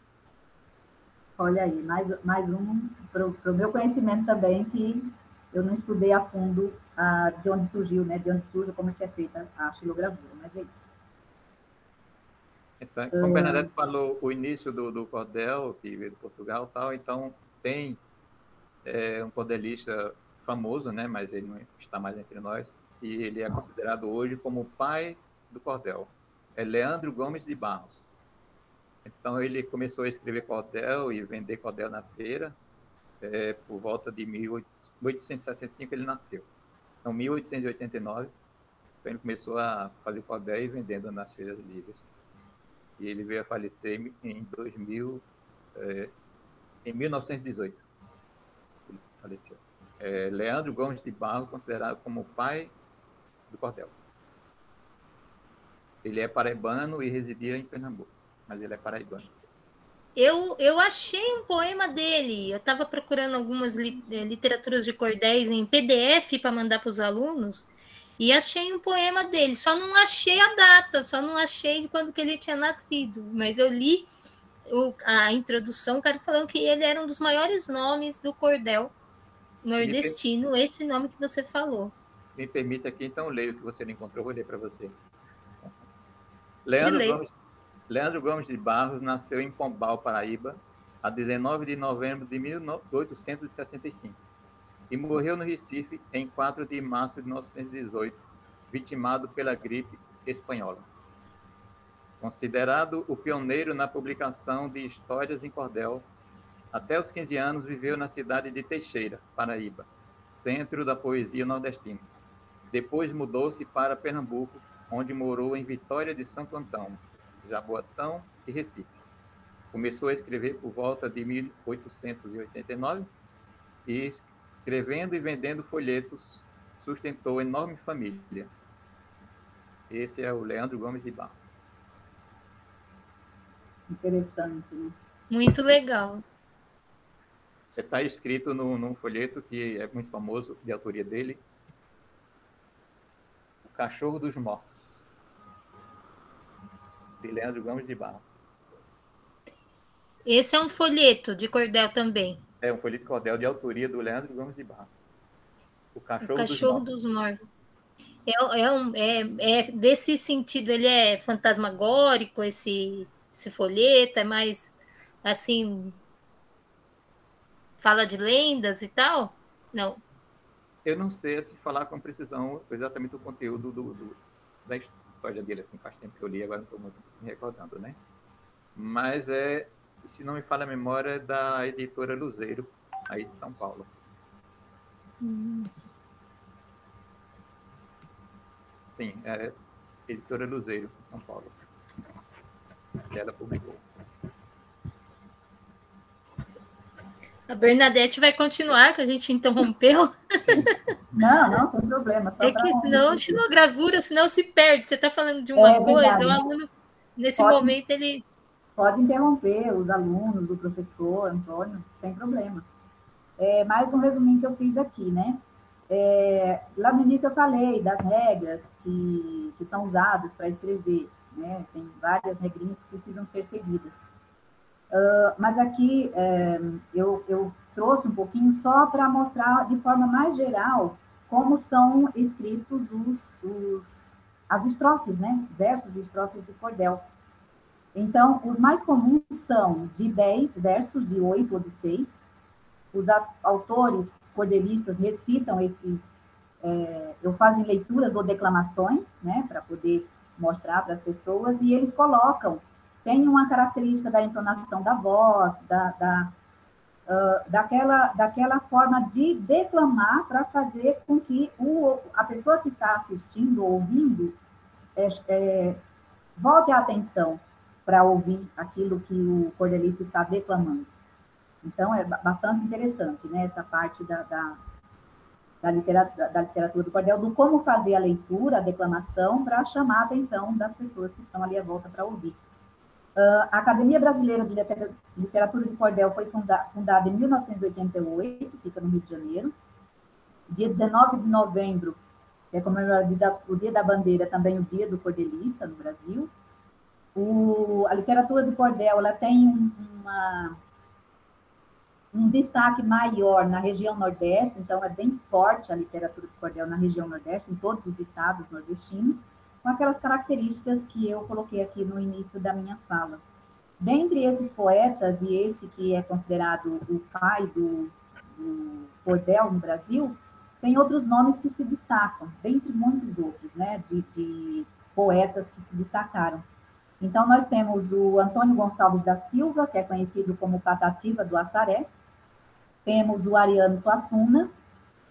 Olha aí, mais um para o meu conhecimento também, que eu não estudei a fundo de onde surgiu, né? De onde surge, como é que é feita a estilogravura, mas é isso. Então, como Bernadette falou, o início do cordel, que veio de Portugal, tal, então tem um cordelista famoso, né? Mas ele não está mais entre nós, e ele é considerado hoje como o pai do cordel. É Leandro Gomes de Barros. Então, ele começou a escrever cordel e vender cordel na feira, por volta de 1865 ele nasceu. Então, 1889, então ele começou a fazer cordel e vendendo nas feiras livres. E ele veio a falecer em 1918. Ele faleceu. Leandro Gomes de Barros, considerado como o pai do cordel. Ele é paraibano e residia em Pernambuco, mas ele é paraibano. Eu achei um poema dele. Eu estava procurando algumas literaturas de cordéis em PDF para mandar para os alunos e achei um poema dele. Só não achei a data, só não achei quando que ele tinha nascido. Mas eu li a introdução, o cara falando que ele era um dos maiores nomes do cordel nordestino, esse nome que você falou. Me permita aqui, então, leio o que você não encontrou, vou ler para você. Leandro Gomes de Barros nasceu em Pombal, Paraíba, a 19 de novembro de 1865 e morreu no Recife em 4 de março de 1918, vitimado pela gripe espanhola. Considerado o pioneiro na publicação de histórias em cordel, até os 15 anos viveu na cidade de Teixeira, Paraíba, centro da poesia nordestina. Depois mudou-se para Pernambuco, onde morou em Vitória de Santo Antão, Jaboatão e Recife. Começou a escrever por volta de 1889 e, escrevendo e vendendo folhetos, sustentou enorme família. Esse é o Leandro Gomes de Barros. Interessante, né? Muito legal. Está escrito num folheto que é muito famoso, de autoria dele, O Cachorro dos Mortos, de Leandro Gomes de Barros. Esse é um folheto de cordel também. É um folheto de cordel de autoria do Leandro Gomes de Barros. O Cachorro dos Mortos. Desse sentido, ele é fantasmagórico, esse folheto, é mais assim, fala de lendas e tal? Não. Eu não sei se falar com precisão exatamente o conteúdo da história dele, assim, faz tempo que eu li, agora não estou muito me recordando, né? Mas se não me falha a memória, é da editora Luzeiro, aí de São Paulo. Sim, é editora Luzeiro, de São Paulo. Que ela publicou. A Bernadette vai continuar, que a gente interrompeu. Não, sem problema. Só que senão, estilogravura, senão se perde. Você está falando de uma coisa, verdade. O aluno, nesse momento, ele... Pode interromper os alunos, o professor, Antônio, sem problemas. Mais um resuminho que eu fiz aqui, né? Lá no início eu falei das regras que são usadas para escrever, né? Tem várias regrinhas que precisam ser seguidas. Mas aqui eu trouxe um pouquinho só para mostrar de forma mais geral como são escritos as estrofes, né? Versos e estrofes de cordel. Então, os mais comuns são de 10 versos, de 8 ou de 6. Os autores cordelistas recitam ou fazem leituras ou declamações, né? Para poder mostrar para as pessoas, e eles colocam, tem uma característica da entonação da voz, daquela forma de declamar para fazer com que a pessoa que está assistindo ou ouvindo volte a atenção para ouvir aquilo que o cordelista está declamando. Então, é bastante interessante, né, essa parte da literatura do cordel, do como fazer a leitura, a declamação, para chamar a atenção das pessoas que estão ali à volta para ouvir. A Academia Brasileira de Literatura de Cordel foi fundada em 1988, fica no Rio de Janeiro. Dia 19 de novembro, que é comemorado o Dia da Bandeira, também o Dia do Cordelista no Brasil. A literatura do cordel, ela tem um destaque maior na região Nordeste, então é bem forte a literatura do cordel na região Nordeste, em todos os estados nordestinos, com aquelas características que eu coloquei aqui no início da minha fala. Dentre esses poetas, e esse que é considerado o pai do cordel no Brasil, tem outros nomes que se destacam, dentre muitos outros, né, de poetas que se destacaram. Então, nós temos o Antônio Gonçalves da Silva, que é conhecido como Patativa do Assaré, temos o Ariano Suassuna,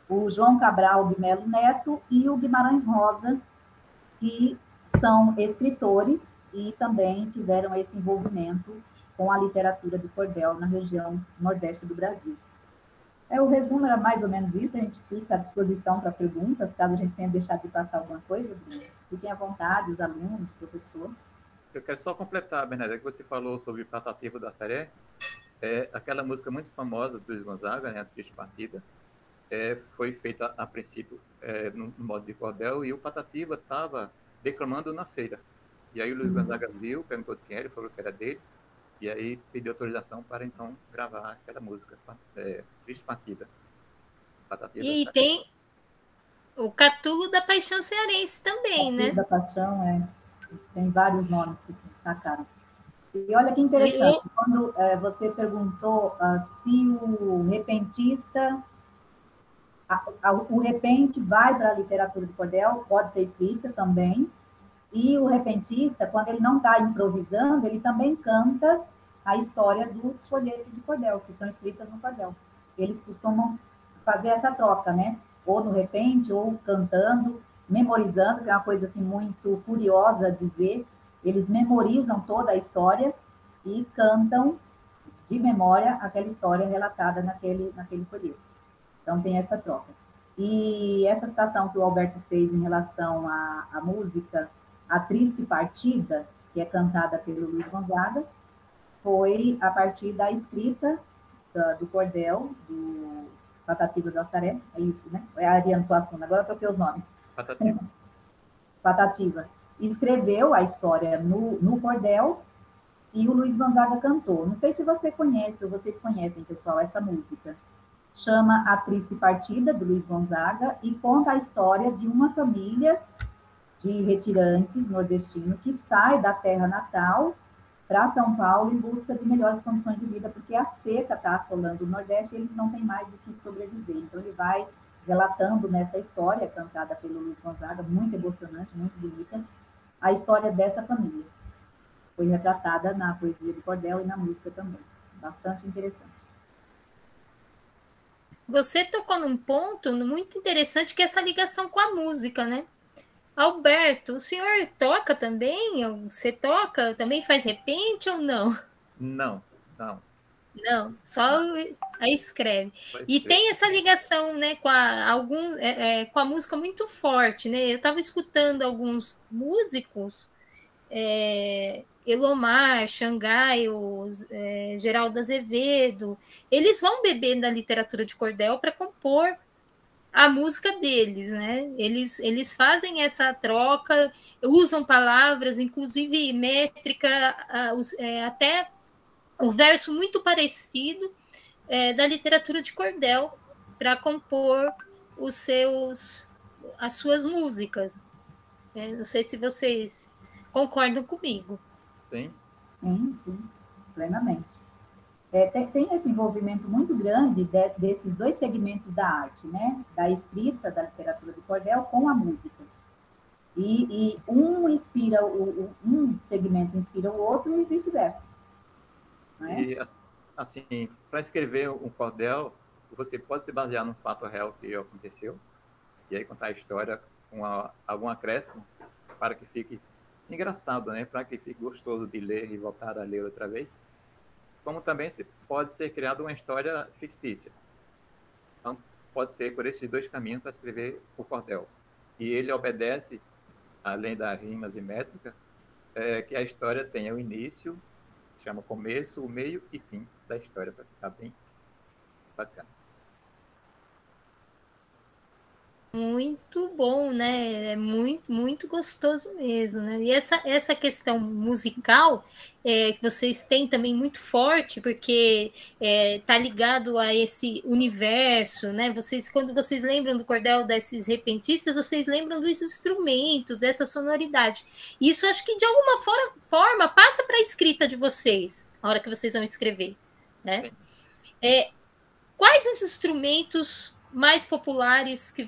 o João Cabral de Melo Neto e o Guimarães Rosa, que são escritores e também tiveram esse envolvimento com a literatura de cordel na região Nordeste do Brasil. O resumo era mais ou menos isso, a gente fica à disposição para perguntas, caso a gente tenha deixado de passar alguma coisa, fiquem à vontade, os alunos, o professor. Eu quero só completar, Bernadette, que você falou sobre Patativa da Seré, aquela música muito famosa do Luiz Gonzaga, né, a Triste Partida, foi feita a princípio no modo de cordel, e o Patativa estava declamando na feira. E aí o Luiz Gonzaga viu, perguntou de quem era, ele falou que era dele, e aí pediu autorização para então gravar aquela música, Triste Partida. Patativa e tem o Catulo da Paixão Cearense também, né? Catulo da Paixão, tem vários nomes que se destacaram. E olha que interessante, quando você perguntou se o repentista, o repente vai para a literatura de cordel, pode ser escrita também, e o repentista, quando ele não está improvisando, ele também canta a história dos folhetos de cordel, que são escritas no cordel. Eles costumam fazer essa troca, né? Ou no repente, ou cantando, memorizando, que é uma coisa assim muito curiosa de ver. Eles memorizam toda a história e cantam de memória aquela história relatada naquele folheto. Então, tem essa troca. E essa citação que o Alberto fez em relação à música A Triste Partida, que é cantada pelo Luiz Gonzaga, foi a partir da escrita do cordel, do Patativa do Assaré, é isso, né? É a Ariano Suassuna, agora eu troquei os nomes. Patativa. Patativa. Escreveu a história no cordel e o Luiz Gonzaga cantou. Não sei se você conhece, ou vocês conhecem, pessoal, essa música. Chama A Triste Partida, do Luiz Gonzaga, e conta a história de uma família de retirantes nordestinos que sai da terra natal para São Paulo em busca de melhores condições de vida, porque a seca está assolando o Nordeste e eles não têm mais do que sobreviver. Então, ele vai relatando nessa história, cantada pelo Luiz Gonzaga, muito emocionante, muito bonita, a história dessa família. Foi retratada na poesia do cordel e na música também. Bastante interessante. Você tocou num ponto muito interessante, que é essa ligação com a música, né? Alberto, o senhor toca também? Você toca? Também faz repente ou não? Não. Não, só aí escreve. E tem essa ligação, né, com a música muito forte, né? Eu estava escutando alguns músicos, Elomar, Xangai, Geraldo Azevedo, eles vão beber da literatura de cordel para compor a música deles, né? Eles fazem essa troca, usam palavras, inclusive métrica, até o verso muito parecido da literatura de cordel para compor as suas músicas. Não sei se vocês concordam comigo. Sim. Sim, plenamente. Tem esse envolvimento muito grande desses dois segmentos da arte, né? Da escrita, da literatura de cordel com a música. E um inspira, um segmento inspira o outro e vice-versa. Né? E, assim, para escrever um cordel, você pode se basear num fato real que aconteceu, e aí contar a história com algum acréscimo, para que fique engraçado, né? Para que fique gostoso de ler e voltar a ler outra vez. Como também pode ser criada uma história fictícia. Então, pode ser por esses dois caminhos para escrever o cordel. E ele obedece, além das rimas e métrica, que a história tenha o início, se chama começo, o meio e fim da história, para ficar bem bacana. Muito bom, né? É muito, muito gostoso mesmo, né? E essa questão musical que vocês têm também muito forte, porque tá ligado a esse universo, né? Quando vocês lembram do cordel desses repentistas, vocês lembram dos instrumentos, dessa sonoridade. Isso acho que de alguma forma passa para a escrita de vocês, na hora que vocês vão escrever, né? Quais os instrumentos mais populares que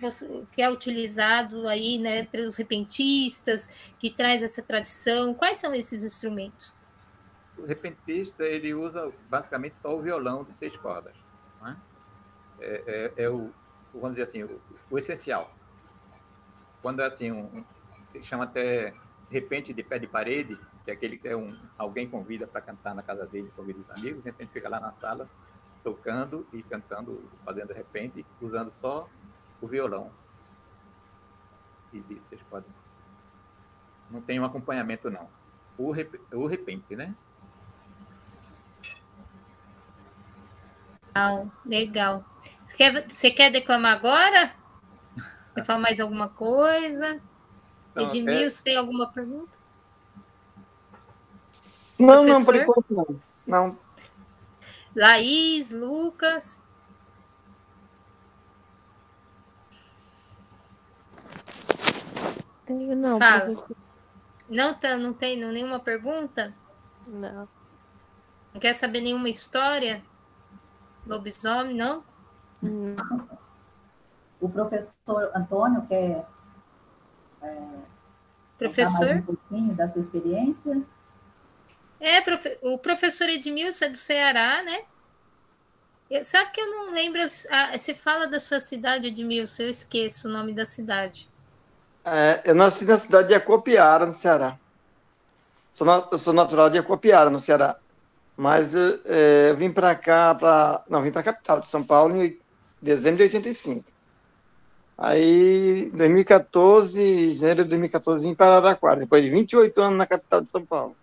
é utilizado aí, né, pelos repentistas, que traz essa tradição? Quais são esses instrumentos? O repentista, ele usa basicamente só o violão de 6 cordas. Né? Vamos dizer assim, o essencial. Quando é assim, chama até repente de pé de parede, que é aquele que alguém convida para cantar na casa dele, convida os amigos, e a gente fica lá na sala, tocando e cantando, fazendo de repente, usando só o violão. E vocês podem. Não tem um acompanhamento, não. O repente, né? Legal. Você quer declamar agora? Quer falar mais alguma coisa? Edmilson, tem alguma pergunta? Não, não, por enquanto não. Laís, Lucas. Tenho não, Fala. professor. Não tem nenhuma pergunta? Não. Não quer saber nenhuma história? Lobisomem, não? O professor Antônio quer professor? Mais um pouquinho da sua experiência? O professor Edmilson é do Ceará, né? Sabe que eu não lembro. Você fala da sua cidade, Edmilson, eu esqueço o nome da cidade. Eu nasci na cidade de Acopiara, no Ceará. Eu sou natural de Acopiara, no Ceará. Mas eu vim para cá, vim para a capital de São Paulo em dezembro de 85. Aí, em 2014, janeiro de 2014, vim para Araraquara, depois de 28 anos na capital de São Paulo.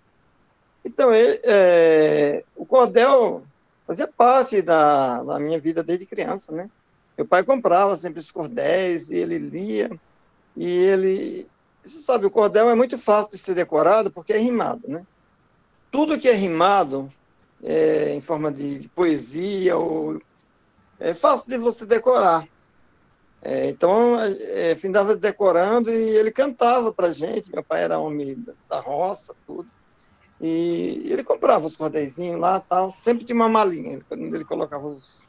Então, o cordel fazia parte da minha vida desde criança, né? Meu pai comprava sempre os cordéis, e ele lia, você sabe, o cordel é muito fácil de ser decorado porque é rimado, né? Tudo que é rimado, em forma de poesia, é fácil de você decorar. Então, findava decorando e ele cantava para a gente. Meu pai era homem da roça, tudo. E ele comprava os cordéisinhos lá, tal, sempre tinha uma malinha. Ele colocava os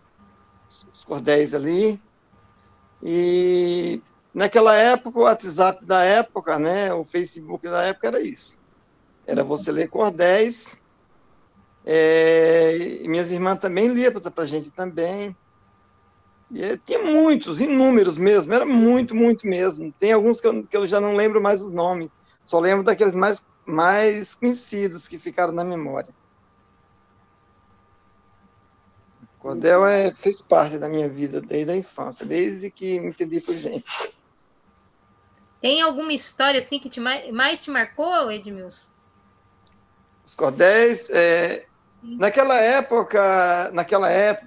cordéis ali. E naquela época, o WhatsApp da época, né, o Facebook da época era isso. Era você ler cordéis. E minhas irmãs também liam para a gente também. E tinha muitos, inúmeros mesmo, era muito, muito mesmo. Tem alguns que eu já não lembro mais os nomes, só lembro daqueles mais conhecidos que ficaram na memória. O cordel fez parte da minha vida desde a infância, desde que me entendi por gente. Tem alguma história assim que mais te marcou, Edmilson? Os cordéis, naquela época,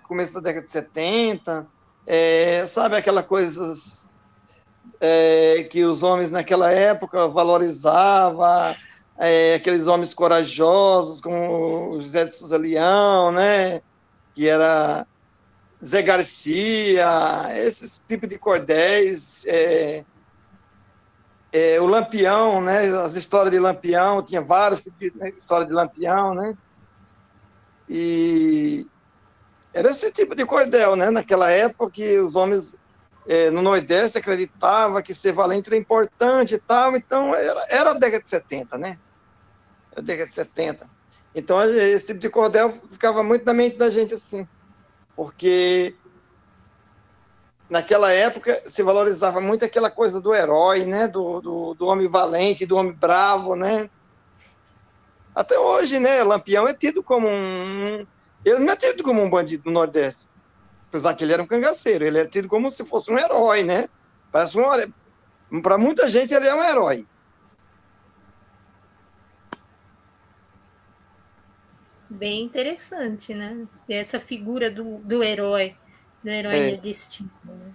começo da década de 70, sabe aquela coisa que os homens naquela época valorizavam, aqueles homens corajosos, como o José de Souza Leão, né? Que era Zé Garcia, esse tipo de cordéis, o Lampião, né? As histórias de Lampião, tinha várias histórias de Lampião, né? E era esse tipo de cordel, né? Naquela época que os homens no Nordeste acreditavam que ser valente era importante e tal, então era a década de 70, né? Era a década de 70. Então esse tipo de cordel ficava muito na mente da gente assim, porque naquela época se valorizava muito aquela coisa do herói, né? Do homem valente, do homem bravo, né? Até hoje, né? Lampião é tido como ele não é tido como um bandido do Nordeste. Apesar que ele era um cangaceiro, ele é tido como se fosse um herói, né? Parece para muita gente ele é um herói. Bem interessante, né? Essa figura do herói nordestino, né?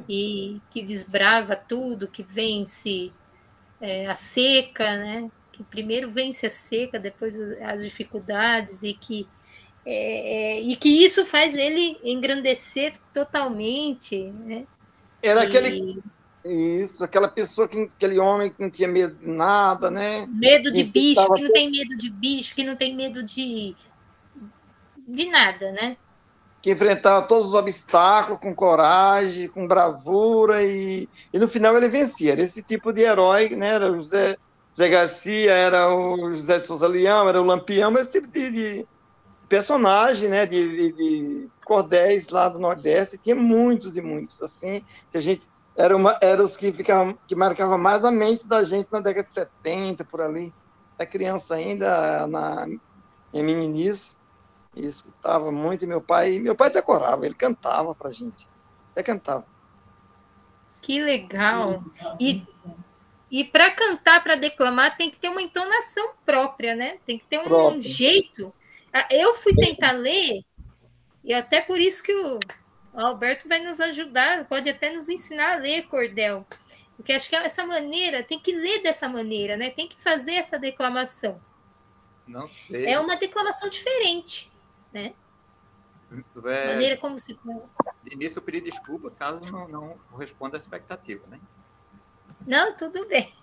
E que desbrava tudo, que vence a seca, né? Que primeiro vence a seca, depois as dificuldades, e que isso faz ele engrandecer totalmente, né? Era aquela pessoa, aquele homem que não tinha medo de nada, né? Medo de bicho, que não tem medo de bicho, que não tem medo de nada, né? Que enfrentava todos os obstáculos com coragem, com bravura, e no final ele vencia. Era esse tipo de herói, né? Era o Zé Garcia, era o José de Souza Leão, era o Lampião, esse tipo de personagem, né? De cordéis lá do Nordeste. Tinha muitos e muitos, assim, que a gente era os que marcavam mais a mente da gente na década de 70, por ali. Era criança ainda, em meninice. E escutava muito, e meu pai decorava, ele cantava pra gente. Até cantava. Que legal. E para cantar, para declamar, tem que ter uma entonação própria, né? Tem que ter um jeito. Eu fui tentar ler, e até por isso que o Alberto vai nos ajudar, pode até nos ensinar a ler cordel. Porque acho que essa maneira, tem que ler dessa maneira, né? Tem que fazer essa declamação. Não sei. É uma declamação diferente, né? Maneira como se... De início, eu pedi desculpa caso não corresponda à expectativa, né? Não, tudo bem.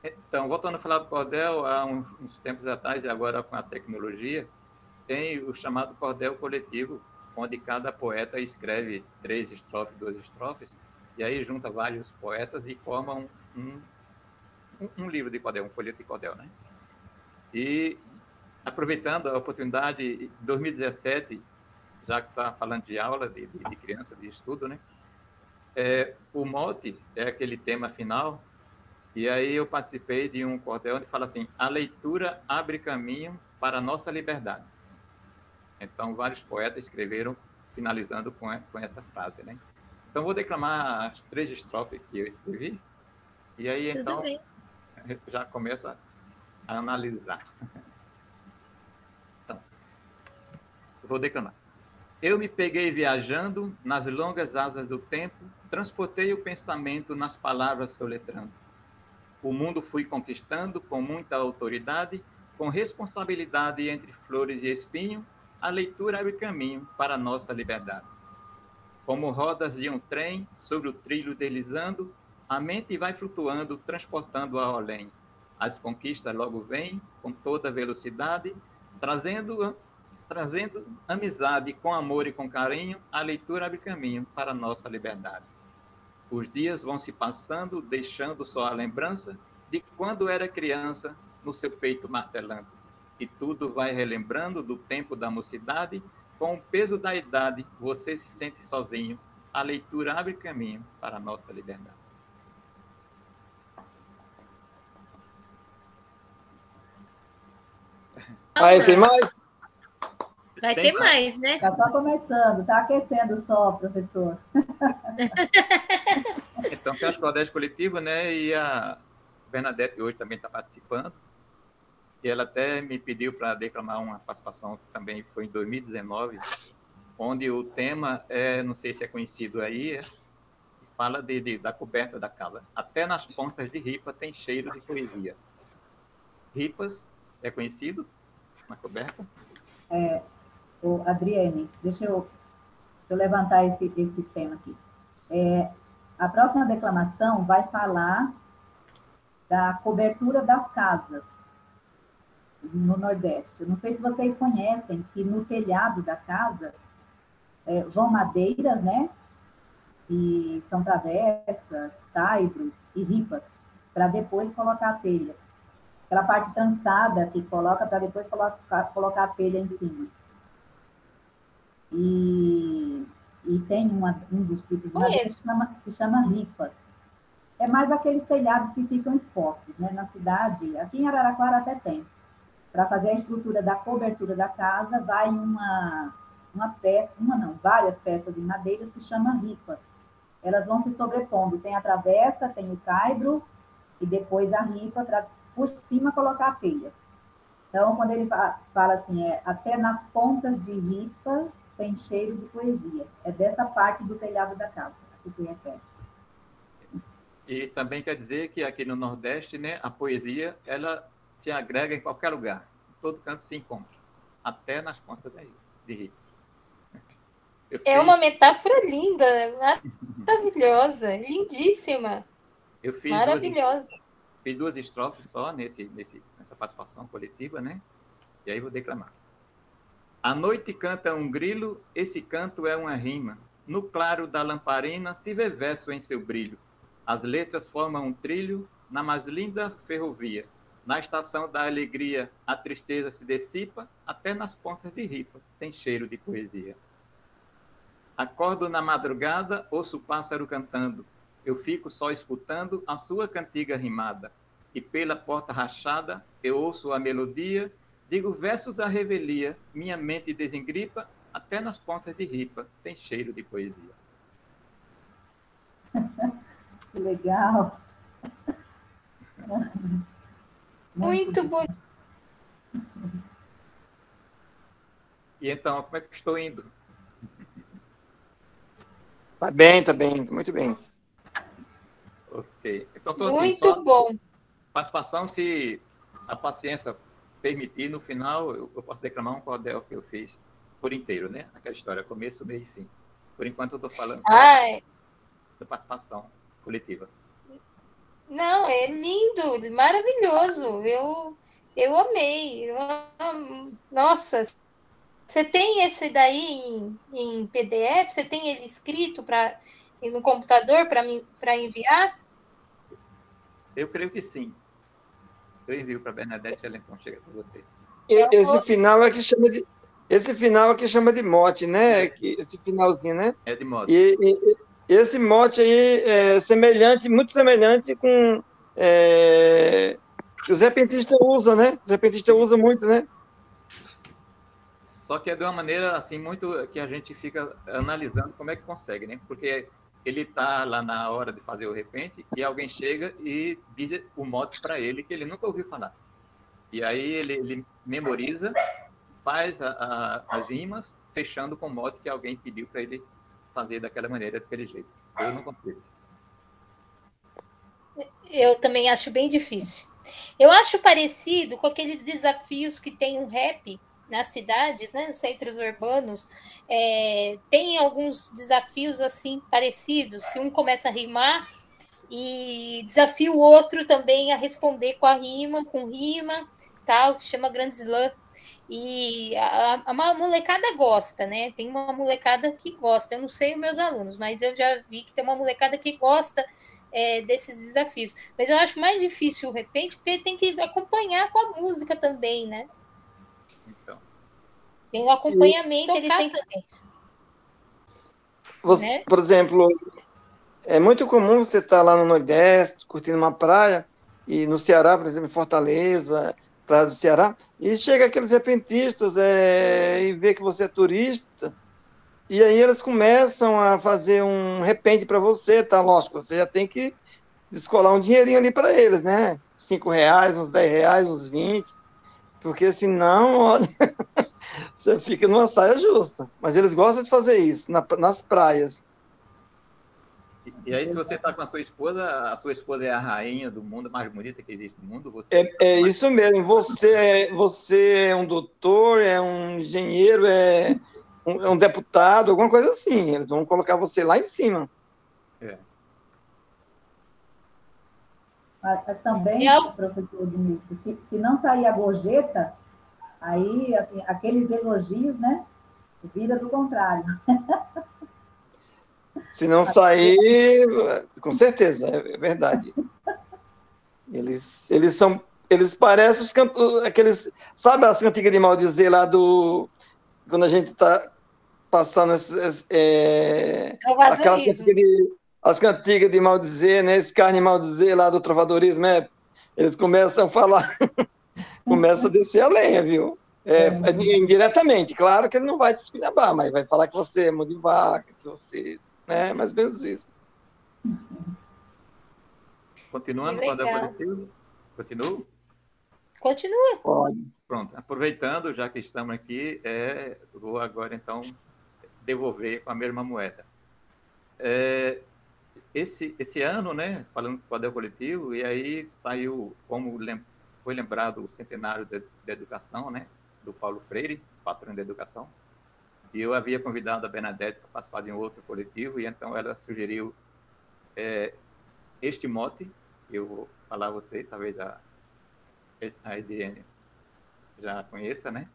Então, voltando a falar do cordel, há uns tempos atrás, e agora com a tecnologia, tem o chamado cordel coletivo, onde cada poeta escreve 3 estrofes, 2 estrofes, e aí junta vários poetas e forma um livro de cordel, um folheto de cordel, né? E, aproveitando a oportunidade, em 2017, já que está falando de aula, de criança, de estudo, né? O mote é aquele tema final, e aí eu participei de um cordel onde fala assim: a leitura abre caminho para a nossa liberdade. Então, vários poetas escreveram, finalizando com essa frase, né? Então, vou declamar as 3 estrofes que eu escrevi, e aí, tudo então, bem. já começa a analisar. Então, vou declamar. Eu me peguei viajando nas longas asas do tempo, transportei o pensamento nas palavras soletrando. O mundo fui conquistando com muita autoridade, com responsabilidade entre flores e espinho, a leitura abre caminho para a nossa liberdade. Como rodas de um trem sobre o trilho deslizando, a mente vai flutuando, transportando ao além. As conquistas logo vêm com toda velocidade, trazendo amizade com amor e com carinho, a leitura abre caminho para a nossa liberdade. Os dias vão se passando, deixando só a lembrança de quando era criança, no seu peito martelando. E tudo vai relembrando do tempo da mocidade, com o peso da idade, você se sente sozinho, a leitura abre caminho para a nossa liberdade. Aí, tem mais? Vai ter mais, né? Está só começando, está aquecendo só, professor. Então, tem os cordéis coletivos, né? E a Bernadette hoje também está participando. E ela até me pediu para declamar uma participação que também foi em 2019, onde o tema não sei se é conhecido aí, fala da coberta da casa. Até nas pontas de ripa tem cheiro de poesia. Ripas é conhecido na coberta? Adriane, deixa eu levantar esse tema aqui. A próxima declamação vai falar da cobertura das casas no Nordeste. Eu não sei se vocês conhecem que no telhado da casa vão madeiras, né? E são travessas, caibros e ripas, para depois colocar a telha. Aquela parte trançada que coloca para depois colocar a telha em cima. E e tem um dos tipos de madeira Conheço. que chama ripa. É mais aqueles telhados que ficam expostos, né? Na cidade, aqui em Araraquara até tem. Para fazer a estrutura da cobertura da casa, vai várias peças de madeiras que chama ripa. Elas vão se sobrepondo. Tem a travessa, tem o caibro e depois a ripa para por cima colocar a telha. Então, quando ele fala assim, até nas pontas de ripa tem cheiro de poesia. É dessa parte do telhado da casa que se refere. E também quer dizer que aqui no Nordeste, né, a poesia, ela se agrega em qualquer lugar. Em todo canto se encontra. Até nas pontas de ripa. É uma metáfora linda, maravilhosa, lindíssima. Eu fiz maravilhosa. Fiz 2 estrofes só nessa participação coletiva, né? E aí vou declamar. A noite canta um grilo, esse canto é uma rima. No claro da lamparina se vê verso em seu brilho. As letras formam um trilho na mais linda ferrovia. Na estação da alegria a tristeza se dissipa, até nas pontas de ripa tem cheiro de poesia. Acordo na madrugada, ouço o pássaro cantando. Eu fico só escutando a sua cantiga rimada. E pela porta rachada, eu ouço a melodia, digo versos à revelia, minha mente desengripa, até nas pontas de ripa tem cheiro de poesia. Que legal. Muito bom. E então, como é que estou indo? Tá bem, muito bem. Ok. Então, estou assim, Muito bom. Participação, se a paciência permitir, no final eu posso declamar um cordel que eu fiz por inteiro, né? Aquela história, começo, meio e fim. Por enquanto eu estou falando da participação coletiva. Não, é lindo, maravilhoso. Eu amei. Nossa, você tem esse daí em PDF? Você tem ele escrito no computador para enviar? Eu creio que sim. Eu envio para a Bernadette e ela então chega para você. Esse final é que chama de mote, né? Esse finalzinho, né? É de mote. E esse mote aí é semelhante, muito semelhante com que os repentistas usam, né? Os repentistas usam muito, né? Só que é de uma maneira assim muito que a gente fica analisando como é que consegue, né? Porque ele está lá na hora de fazer o repente e alguém chega e diz o mote para ele que ele nunca ouviu falar. E aí ele memoriza, faz as rimas, fechando com o mote que alguém pediu para ele fazer daquela maneira, daquele jeito. Eu não consigo. Eu também acho bem difícil. Eu acho parecido com aqueles desafios que tem um rap nas cidades, né, nos centros urbanos. Tem alguns desafios assim parecidos, que um começa a rimar e desafia o outro também a responder com rima, tal, chama Grande Slam. E a molecada gosta, né? Tem uma molecada que gosta. Eu não sei os meus alunos, mas eu já vi que tem uma molecada que gosta desses desafios. Mas eu acho mais difícil o repente, porque tem que acompanhar com a música também, né? Então. Tem um acompanhamento, ele tem também. Você, né? Por exemplo, é muito comum você estar lá no Nordeste, curtindo uma praia, e no Ceará, por exemplo, em Fortaleza, praia do Ceará, e chega aqueles repentistas e vê que você é turista, e aí eles começam a fazer um repente para você, tá? Lógico, você já tem que descolar um dinheirinho ali para eles, né? R$5, uns R$10, uns 20, porque senão, olha, você fica numa saia justa. Mas eles gostam de fazer isso nas praias. E aí, se você está com a sua esposa é a rainha do mundo, mais bonita que existe no mundo. Você isso mesmo. Você é um doutor, é um engenheiro, é um deputado, alguma coisa assim. Eles vão colocar você lá em cima. Mas também, professor Vinícius, se não sair a gorjeta, aí, assim, aqueles elogios, né, vira do contrário. Se não sair, com certeza, é verdade. Eles parecem os cantores, aqueles, sabe as cantigas de maldizer lá quando a gente está passando aquelas Trovadorismo. as cantigas de maldizer, né? Esse carne maldizer lá do trovadorismo, eles começam a falar, começam a descer a lenha, viu? Indiretamente, claro que ele não vai te esculhambar, mas vai falar que você é mão de vaca, que você, né? Mais ou menos isso. Continuando Que com o cordel legal. coletivo? Continuo? Continua. Pode. Pronto, aproveitando, já que estamos aqui, vou agora, então, devolver com a mesma moeda. Esse ano, né, falando do cordel coletivo, e aí saiu, como foi lembrado o centenário da educação, né, do Paulo Freire, patrão da educação, e eu havia convidado a Bernadette para participar de um outro coletivo, e então ela sugeriu este mote, que eu vou falar a você, talvez a Ediene já conheça, né?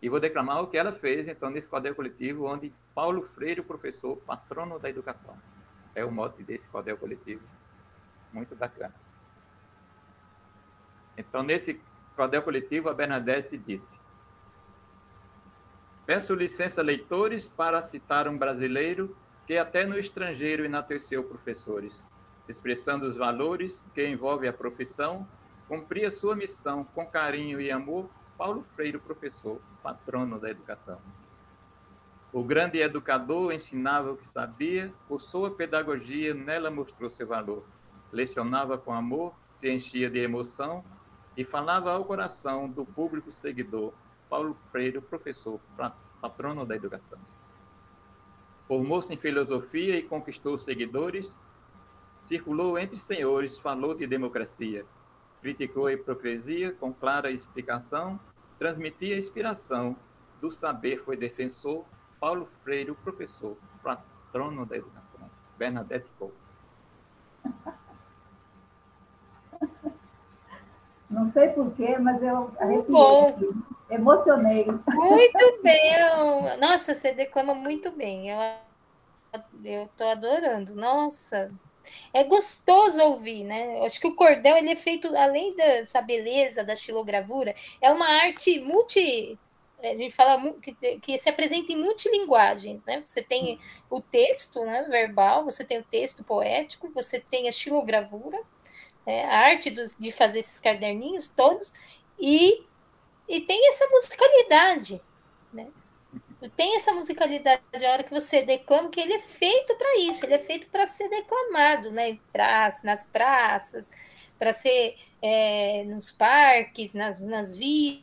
E vou declamar o que ela fez, então, nesse cordel coletivo, onde Paulo Freire, o professor, patrono da educação. É o mote desse cordel coletivo. Muito bacana. Então, nesse cordel coletivo, a Bernadette disse: peço licença, leitores, para citar um brasileiro que até no estrangeiro enalteceu professores, expressando os valores que envolve a profissão, cumpria sua missão com carinho e amor, Paulo Freire, professor, patrono da educação. O grande educador ensinava o que sabia, por sua pedagogia nela mostrou seu valor. Lecionava com amor, se enchia de emoção e falava ao coração do público seguidor, Paulo Freire, professor, patrono da educação. Formou-se em filosofia e conquistou seguidores, circulou entre senhores, falou de democracia, criticou a hipocrisia com clara explicação, transmitia inspiração, do saber foi defensor, Paulo Freire, o professor, patrono da educação. Bernadette Couto. Não sei porquê, mas eu Bom. Emocionei. Muito bem. Nossa, você declama muito bem. Eu tô adorando. Nossa. É gostoso ouvir, né? Eu acho que o cordel ele é feito, além dessa beleza da xilogravura, é uma arte a gente fala que se apresenta em multilinguagens, né? Você tem o texto, né, verbal, você tem o texto poético, você tem a xilogravura, né, a arte de fazer esses caderninhos todos, e tem essa musicalidade, né? Tem essa musicalidade a hora que você declama, que ele é feito para isso, ele é feito para ser declamado, né? Nas praças, para ser nos parques, nas vilas,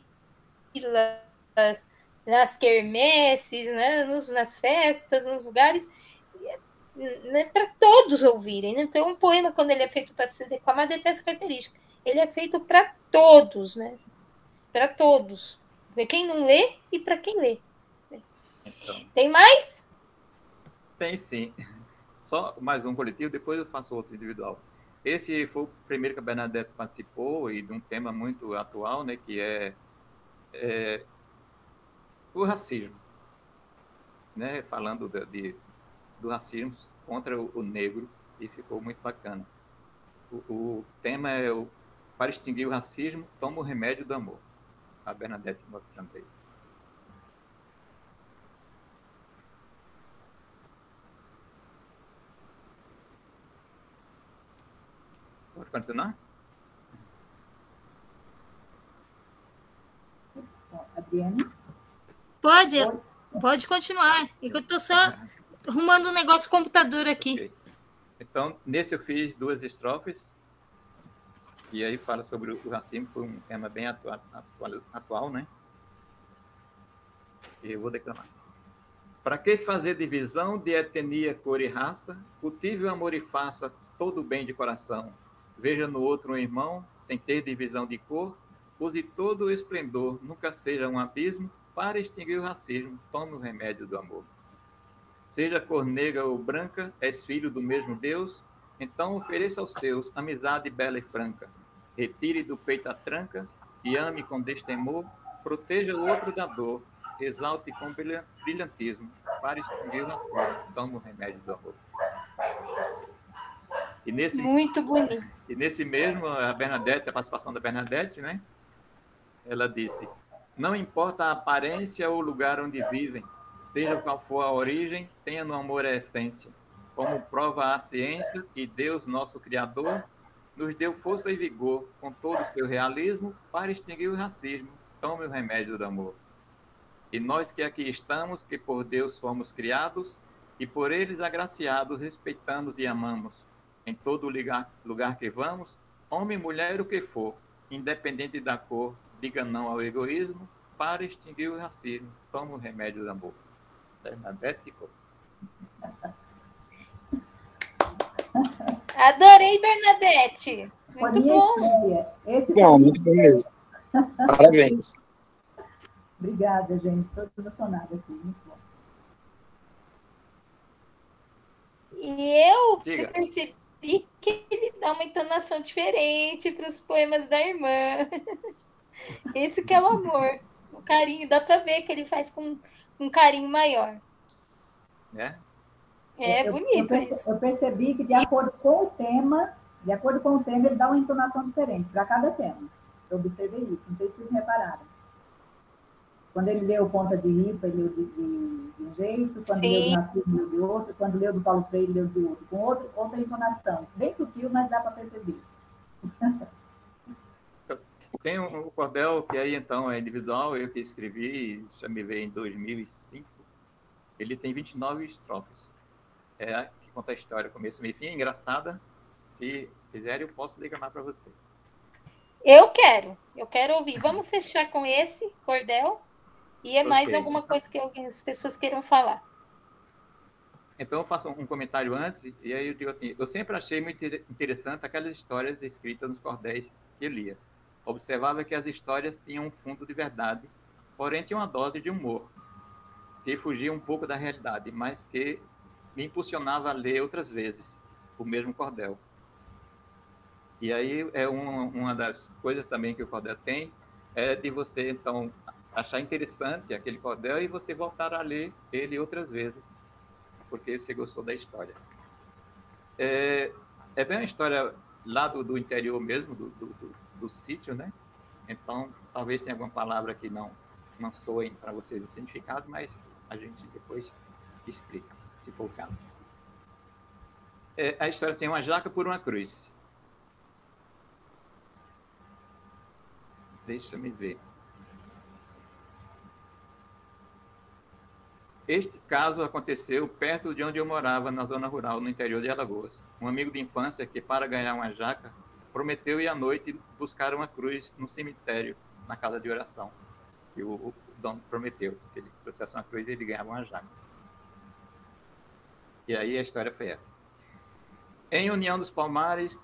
nas quermesses, né? Nas festas, nos lugares, né? Para todos ouvirem. Né? Então, um poema, quando ele é feito para ser declamado, ele tem essa característica. Ele é feito para todos, né? Para todos. Para quem não lê e para quem lê. Então, tem mais? Tem sim. Só mais um coletivo, depois eu faço outro individual. Esse foi o primeiro que a Bernadette participou e de um tema muito atual, né, que é o racismo, né, falando do racismo contra o negro, e ficou muito bacana. O tema é para extinguir o racismo, toma o remédio do amor. A Bernadette mostrando aí. Pode continuar? Adriane? Pode continuar. Eu estou só arrumando um negócio computador aqui. Okay. Então, nesse eu fiz 2 estrofes, e aí fala sobre o racismo, foi um tema bem atual, né? E eu vou declamar. Para que fazer divisão de etnia, cor e raça? Cultive o amor e faça todo o bem de coração. Veja no outro um irmão, sem ter divisão de cor, use todo o esplendor, nunca seja um abismo, para extinguir o racismo, tome o remédio do amor. Seja cor negra ou branca, és filho do mesmo Deus, então ofereça aos seus amizade bela e franca. Retire do peito a tranca e ame com destemor, proteja o outro da dor, exalte com brilhantismo, para extinguir o racismo, tome o remédio do amor. Muito bonito. E nesse mesmo, a participação da Bernadette, né? Ela disse: não importa a aparência ou o lugar onde vivem, Seja qual for a origem, tenha no amor a essência. Como prova a ciência, e Deus, nosso Criador, nos deu força e vigor, com todo o seu realismo, para extinguir o racismo. Tome o remédio do amor. E nós que aqui estamos, que por Deus fomos criados, e por eles agraciados, respeitamos e amamos. Em todo lugar que vamos, homem, mulher, o que for, independente da cor, diga não ao egoísmo, para extinguir o racismo. Tome o remédio do amor. Bernadette. Adorei, Bernadette. Foi Muito minha bom. estreia. Esse Bom, foi muito bom mesmo. Parabéns. Obrigada, gente. Estou emocionada aqui. Muito bom. E eu Diga. percebi que ele dá uma entonação diferente para os poemas da irmã. Esse que é o amor, o carinho. Dá para ver que ele faz com um carinho maior. Né? É bonito isso. Eu percebi que, de acordo com o tema, ele dá uma entonação diferente para cada tema. Eu observei isso, não sei se vocês repararam. Quando ele leu Ponta de Ripa, ele leu de um jeito, quando leu do racismo, ele leu de outro, quando leu do Paulo Freire, ele leu de outro, com outra entonação. Bem sutil, mas dá para perceber. Tem um cordel que aí, então, é individual, eu que escrevi, isso me veio em 2005. Ele tem 29 estrofes. Que conta a história, começo, meio e fim. É engraçada. Se quiserem, eu posso declamar para vocês. Eu quero ouvir. Vamos fechar com esse cordel e mais alguma coisa que as pessoas queiram falar. Então, eu faço um comentário antes, e aí eu digo assim, eu sempre achei muito interessante aquelas histórias escritas nos cordéis que eu lia. Observava que as histórias tinham um fundo de verdade, porém tinha uma dose de humor, que fugia um pouco da realidade, mas que me impulsionava a ler outras vezes o mesmo cordel. E aí é uma das coisas também que o cordel tem, é de você, então, achar interessante aquele cordel e você voltar a ler ele outras vezes, porque você gostou da história. É bem uma história lá do interior mesmo, do sítio, né? Então, talvez tenha alguma palavra que não soem para vocês o significado, mas a gente depois explica, se for o caso. A história tem uma jaca por uma cruz. Deixa-me ver. Este caso aconteceu perto de onde eu morava, na zona rural, no interior de Alagoas. Um amigo de infância que, para ganhar uma jaca, prometeu ir à noite buscar uma cruz no cemitério, na casa de oração. E o dono prometeu, se ele trouxesse uma cruz, ele ganhava uma jaca. E aí a história foi essa. Em União dos Palmares,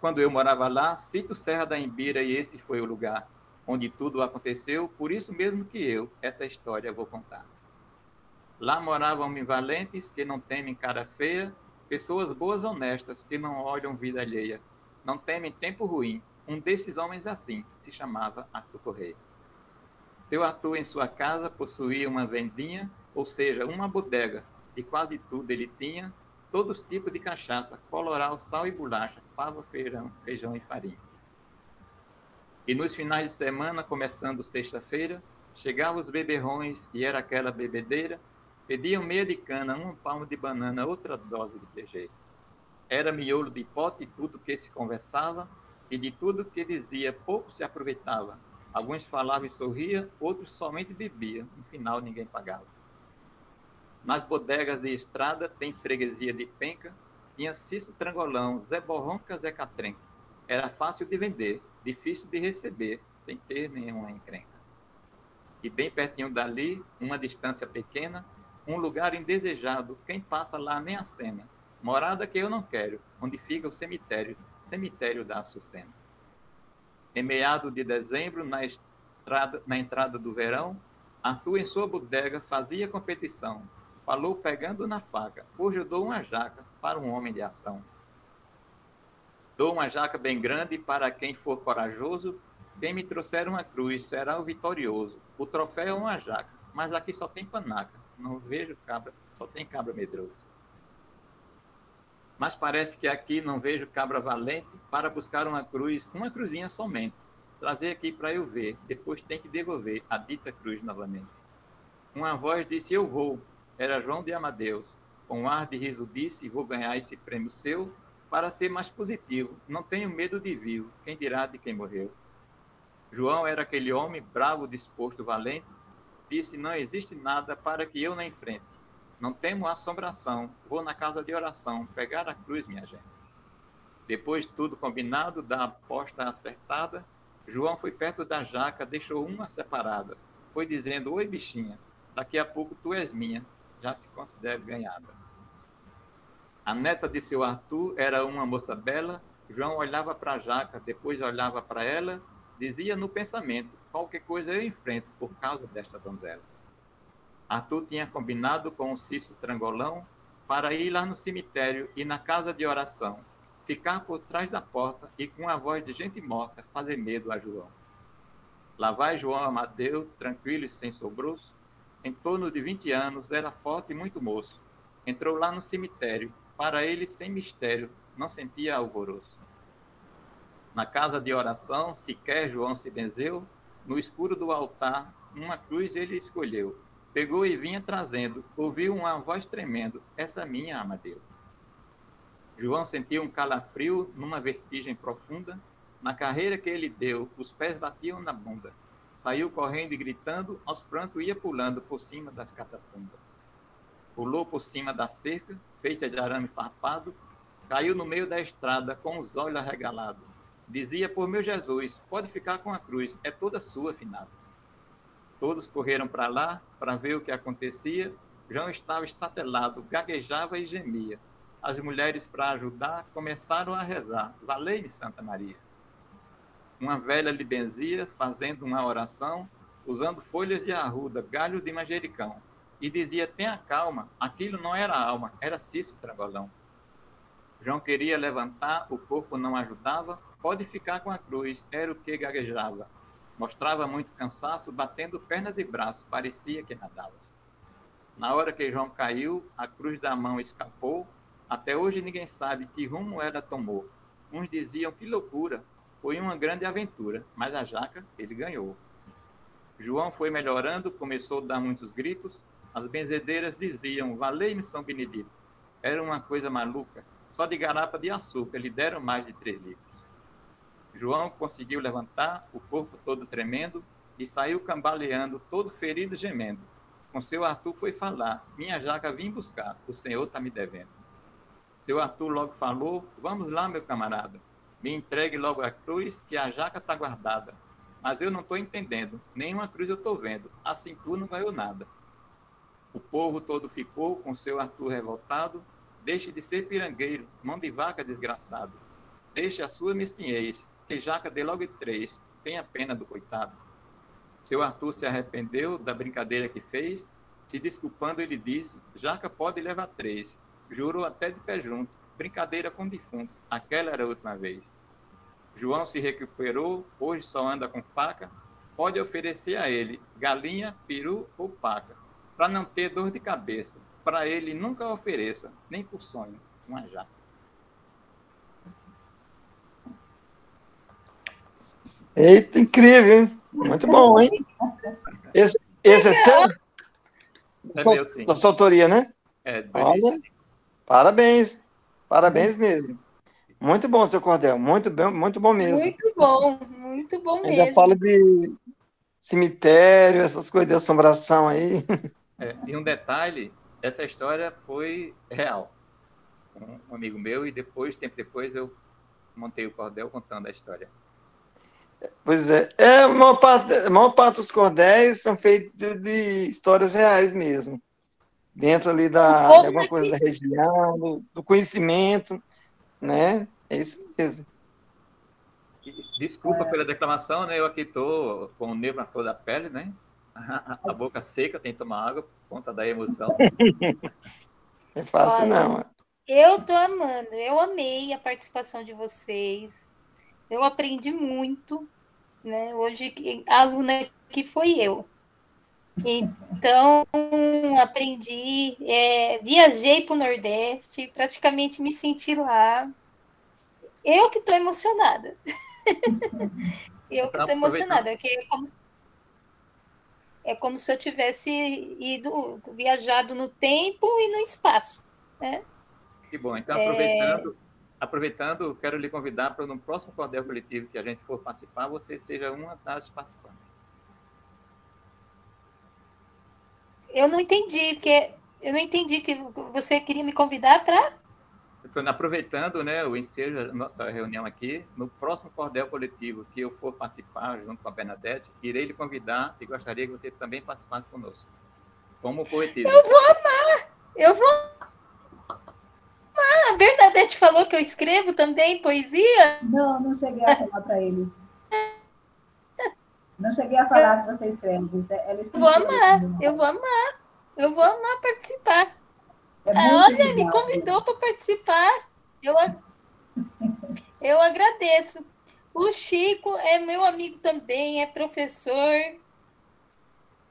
quando eu morava lá, sítio Serra da Imbira, e esse foi o lugar onde tudo aconteceu, por isso mesmo que essa história vou contar. Lá moravam homens valentes que não temem cara feia, pessoas boas honestas que não olham vida alheia, não temem tempo ruim. Um desses homens assim se chamava Arthur Correia. Seu Arthur, em sua casa, possuía uma vendinha, ou seja, uma bodega, e quase tudo ele tinha, todos os tipos de cachaça, coloral, sal e bolacha, fava, feijão e farinha. E nos finais de semana, começando sexta-feira, chegavam os beberrões, e era aquela bebedeira, pediam meia de cana, um palmo de banana, outra dose de PG. Era miolo de pote tudo que se conversava, e de tudo que dizia, pouco se aproveitava. Alguns falavam e sorriam, outros somente bebiam, no final ninguém pagava. Nas bodegas de estrada tem freguesia de penca, tinha Cício Trangolão, Zé Borronca, Zé Catrenca. Era fácil de vender, difícil de receber, sem ter nenhuma encrenca. E bem pertinho dali, uma distância pequena, um lugar indesejado, quem passa lá nem acena. Morada que eu não quero, onde fica o cemitério, cemitério da Açucena. Em meado de dezembro, na entrada do verão, Arthur em sua bodega fazia competição. Falou pegando na faca, hoje eu dou uma jaca para um homem de ação. Dou uma jaca bem grande para quem for corajoso, quem me trouxer uma cruz será o vitorioso. O troféu é uma jaca, mas aqui só tem panaca, não vejo cabra, só tem cabra medroso. Mas parece que aqui não vejo cabra valente para buscar uma cruzinha somente. Trazer aqui para eu ver, depois tem que devolver a dita cruz novamente. Uma voz disse, eu vou. Era João de Amadeus. Com um ar de riso disse, vou ganhar esse prêmio seu para ser mais positivo. Não tenho medo de vivo, quem dirá de quem morreu. João era aquele homem bravo, disposto, valente. Disse, não existe nada para que eu não enfrente. Não temo assombração, vou na casa de oração, pegar a cruz, minha gente. Depois de tudo combinado, da aposta acertada, João foi perto da jaca, deixou uma separada. Foi dizendo, oi bichinha, daqui a pouco tu és minha, já se considera ganhada. A neta de seu Arthur era uma moça bela, João olhava para a jaca, depois olhava para ela, dizia no pensamento, qualquer coisa eu enfrento por causa desta donzela. Arthur tinha combinado com o Cício Trangolão para ir lá no cemitério e na casa de oração, ficar por trás da porta e com a voz de gente morta fazer medo a João. Lá vai João Amadeu, tranquilo e sem sobroço, em torno de 20 anos, era forte e muito moço. Entrou lá no cemitério, para ele sem mistério, não sentia alvoroço. Na casa de oração, sequer João se benzeu, no escuro do altar, uma cruz ele escolheu. Pegou e vinha trazendo, ouviu uma voz tremendo, essa minha, Amadeu. João sentiu um calafrio numa vertigem profunda, na carreira que ele deu, os pés batiam na bunda. Saiu correndo e gritando, aos prantos ia pulando por cima das catatumbas. Pulou por cima da cerca, feita de arame farpado, caiu no meio da estrada com os olhos arregalados. Dizia, por meu Jesus, pode ficar com a cruz, é toda sua, finado. Todos correram para lá, para ver o que acontecia. João estava estatelado, gaguejava e gemia. As mulheres, para ajudar, começaram a rezar. Valei-me, Santa Maria. Uma velha lhe benzia, fazendo uma oração, usando folhas de arruda, galhos de manjericão. E dizia, tenha calma, aquilo não era alma, era Cício Trangolão. João queria levantar, o corpo não ajudava, pode ficar com a cruz, era o que gaguejava. Mostrava muito cansaço, batendo pernas e braços, parecia que nadava. Na hora que João caiu, a cruz da mão escapou, até hoje ninguém sabe que rumo ela tomou. Uns diziam que loucura, foi uma grande aventura, mas a jaca ele ganhou. João foi melhorando, começou a dar muitos gritos, as benzedeiras diziam, valei-me São Benedito. Era uma coisa maluca, só de garapa de açúcar lhe deram mais de 3 litros. João conseguiu levantar, o corpo todo tremendo, e saiu cambaleando, todo ferido e gemendo. Com seu Arthur foi falar, minha jaca vim buscar, o senhor está me devendo. Seu Arthur logo falou, vamos lá, meu camarada, me entregue logo a cruz, que a jaca está guardada. Mas eu não estou entendendo, nenhuma cruz eu estou vendo, assim tu não ganhou nada. O povo todo ficou com seu Arthur revoltado, deixe de ser pirangueiro, mão de vaca desgraçado. Deixe a sua mesquinhez, que jaca dê logo 3, tenha pena do coitado. Seu Arthur se arrependeu da brincadeira que fez, se desculpando ele disse, jaca pode levar 3, jurou até de pé junto, brincadeira com defunto, aquela era a última vez. João se recuperou, hoje só anda com faca, pode oferecer a ele galinha, peru ou paca, para não ter dor de cabeça, para ele nunca ofereça, nem por sonho, uma jaca. Eita, incrível, hein? Muito bom, hein? Esse é seu? É meu, sim. Da sua autoria, né? É, olha, parabéns. Parabéns mesmo. Muito bom, seu Cordel. Muito bom mesmo. Muito bom mesmo. Ainda fala de cemitério, essas coisas de assombração aí. E um detalhe, essa história foi real. Um amigo meu, e depois, tempo depois, eu montei o Cordel contando a história. Pois é. A maior parte dos cordéis são feitos de histórias reais mesmo. Dentro ali de alguma coisa da região, do conhecimento, né? É isso mesmo. Desculpa pela declamação, né? Eu aqui estou com o nervo na flor da pele, né? A boca seca, tem que tomar água por conta da emoção. É fácil, não. Eu tô amando, eu amei a participação de vocês. Eu aprendi muito, né? Hoje a aluna aqui foi eu. Então, aprendi, viajei para o Nordeste, praticamente me senti lá. Eu que estou emocionada. Eu que estou emocionada. é como se eu tivesse viajado no tempo e no espaço, né? Que bom. Então, aproveitando, quero lhe convidar para no próximo cordel coletivo que a gente for participar, você seja uma das participantes. Eu não entendi que você queria me convidar para... Estou aproveitando, né, o ensejo da nossa reunião aqui, no próximo cordel coletivo que eu for participar junto com a Bernadette, irei lhe convidar e gostaria que você também participasse conosco, como poetisa. Eu vou amar! A Bernadette falou que eu escrevo também poesia? Não cheguei a falar para ele. Não cheguei a falar que você escreve. Eu vou amar participar. Olha, legal. Me convidou para participar. Eu agradeço. O Chico é meu amigo também, é professor.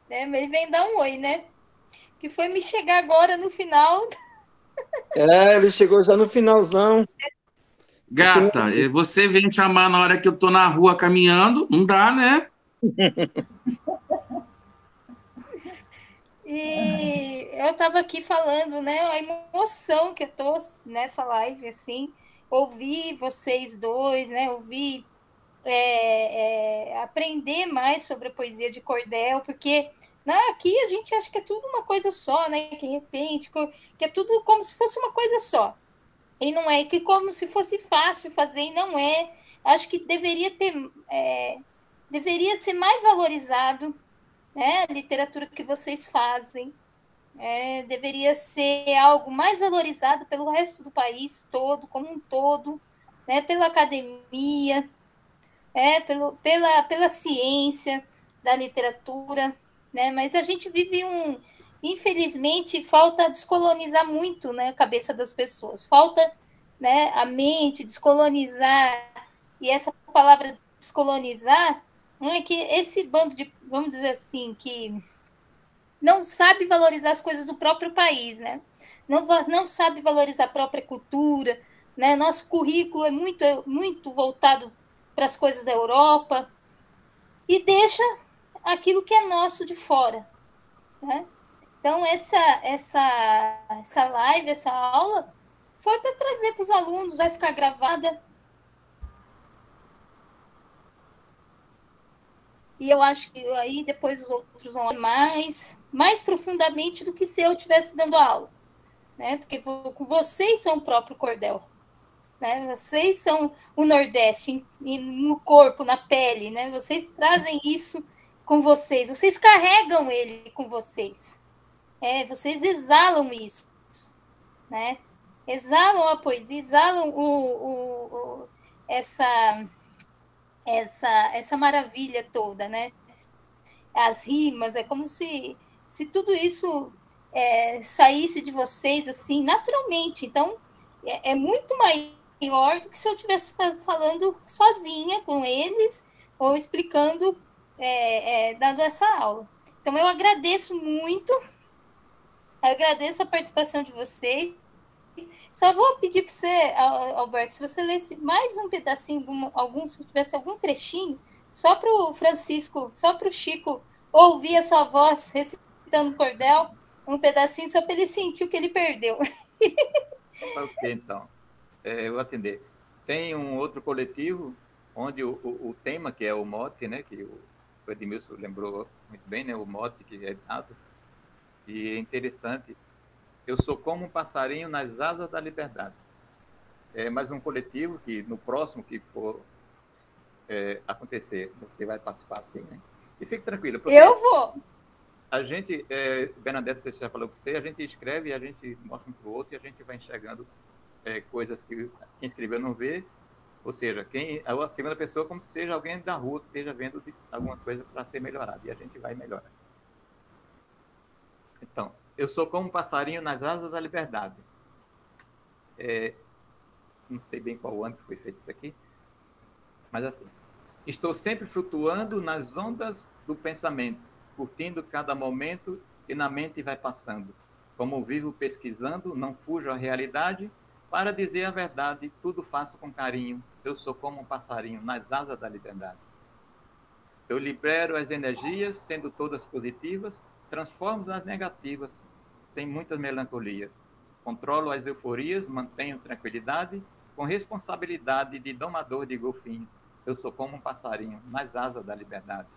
Né? Ele vem dar um oi, né? Que foi me chegar agora no final. Ele chegou já no finalzão. Gata, você vem chamar na hora que eu tô na rua caminhando, não dá, né? E eu estava aqui falando, né? A emoção que eu tô nessa live, assim, ouvir vocês dois, né? Ouvir, aprender mais sobre a poesia de cordel, porque aqui a gente acha que é tudo uma coisa só, né? Que de repente, que é tudo como se fosse uma coisa só. E não é, que como se fosse fácil fazer, e não é. Acho que deveria ser mais valorizado, né, a literatura que vocês fazem. Deveria ser algo mais valorizado pelo resto do país todo, como um todo, né, pela academia, pela ciência da literatura, né, mas a gente vive infelizmente, falta descolonizar muito, né, a cabeça das pessoas, falta, né, a mente, descolonizar, e essa palavra descolonizar, não é que esse bando de, vamos dizer assim, que não sabe valorizar as coisas do próprio país, né, não sabe valorizar a própria cultura, né, nosso currículo é muito voltado para as coisas da Europa, e deixa aquilo que é nosso de fora, né? Então, essa live, essa aula, foi para trazer para os alunos, vai ficar gravada. E eu acho que aí depois os outros vão mais profundamente do que se eu estivesse dando aula, né? Porque vocês são o próprio cordel, né? Vocês são o Nordeste no corpo, na pele, né? Vocês trazem isso com vocês carregam ele com vocês. Vocês exalam isso, né? Exalam a poesia, exalam essa maravilha toda, né? As rimas, é como se tudo isso saísse de vocês assim naturalmente. Então, é muito maior do que se eu estivesse falando sozinha com eles ou explicando, dando essa aula. Então, eu agradeço muito. Agradeço a participação de vocês. Só vou pedir para você, Alberto, se você lesse mais um pedacinho, se tivesse algum trechinho, só para o Francisco, só para o Chico ouvir a sua voz recitando cordel, um pedacinho só para ele sentir o que ele perdeu. Ok, então. Eu vou atender. Tem um outro coletivo onde o tema, que é o mote, né, que o Edmilson lembrou muito bem, né, o mote que é dado, e é interessante. Eu sou como um passarinho nas asas da liberdade. É mais um coletivo que, no próximo que for acontecer, você vai participar sim, né? E fique tranquilo. Eu vou! A gente, Bernadette, você já falou com você, a gente escreve, a gente mostra um para o outro e a gente vai enxergando coisas que quem escreveu não vê, ou seja, a segunda pessoa como se seja alguém da rua que esteja vendo alguma coisa para ser melhorada, e a gente vai melhorar. Então, eu sou como um passarinho nas asas da liberdade. Não sei bem qual ano que foi feito isso aqui, mas assim, estou sempre flutuando nas ondas do pensamento, curtindo cada momento que na mente vai passando. Como vivo pesquisando, não fujo à realidade, para dizer a verdade, tudo faço com carinho. Eu sou como um passarinho nas asas da liberdade. Eu libero as energias, sendo todas positivas, transformo as negativas, sem muitas melancolias. Controlo as euforias, mantenho tranquilidade, com responsabilidade de domador de golfinho. Eu sou como um passarinho, nas asas da liberdade.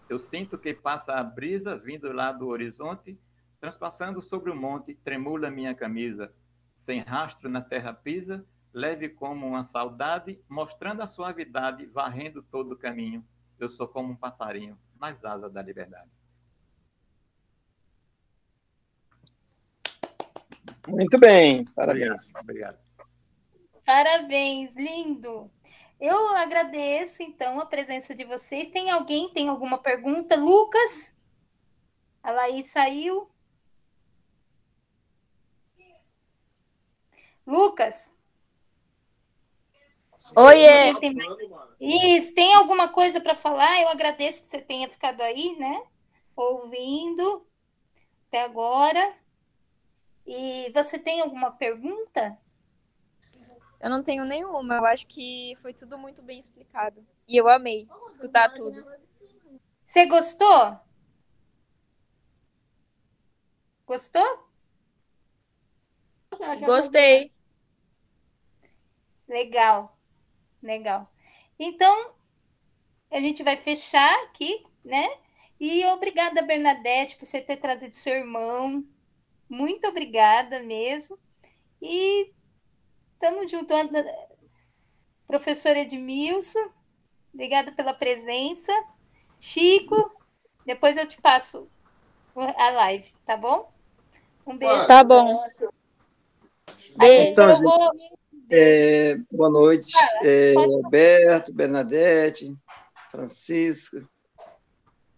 Eu sinto que passa a brisa, vindo lá do horizonte, transpassando sobre o monte, tremula minha camisa. Sem rastro na terra pisa, leve como uma saudade, mostrando a suavidade, varrendo todo o caminho. Eu sou como um passarinho, nas asas da liberdade. Muito bem, parabéns. Obrigado. Parabéns, lindo. Eu agradeço, então, a presença de vocês. Tem alguém, tem alguma pergunta? Lucas? A Laís saiu. Lucas? Oiê! Isso, tem alguma coisa para falar? Eu agradeço que você tenha ficado aí, né? Ouvindo até agora. E você tem alguma pergunta? Eu não tenho nenhuma, eu acho que foi tudo muito bem explicado. E eu amei escutar tudo. Você gostou? Gostou? Gostei. Legal, legal. Então, a gente vai fechar aqui, né? E obrigada, Bernadette, por você ter trazido seu irmão. Muito obrigada mesmo. E estamos junto. Professor Edmilson, obrigada pela presença. Chico, depois eu te passo a live, tá bom? Um beijo. Tá bom. Aí, Então, eu gente, vou... boa noite, Alberto, Bernadette, Francisco,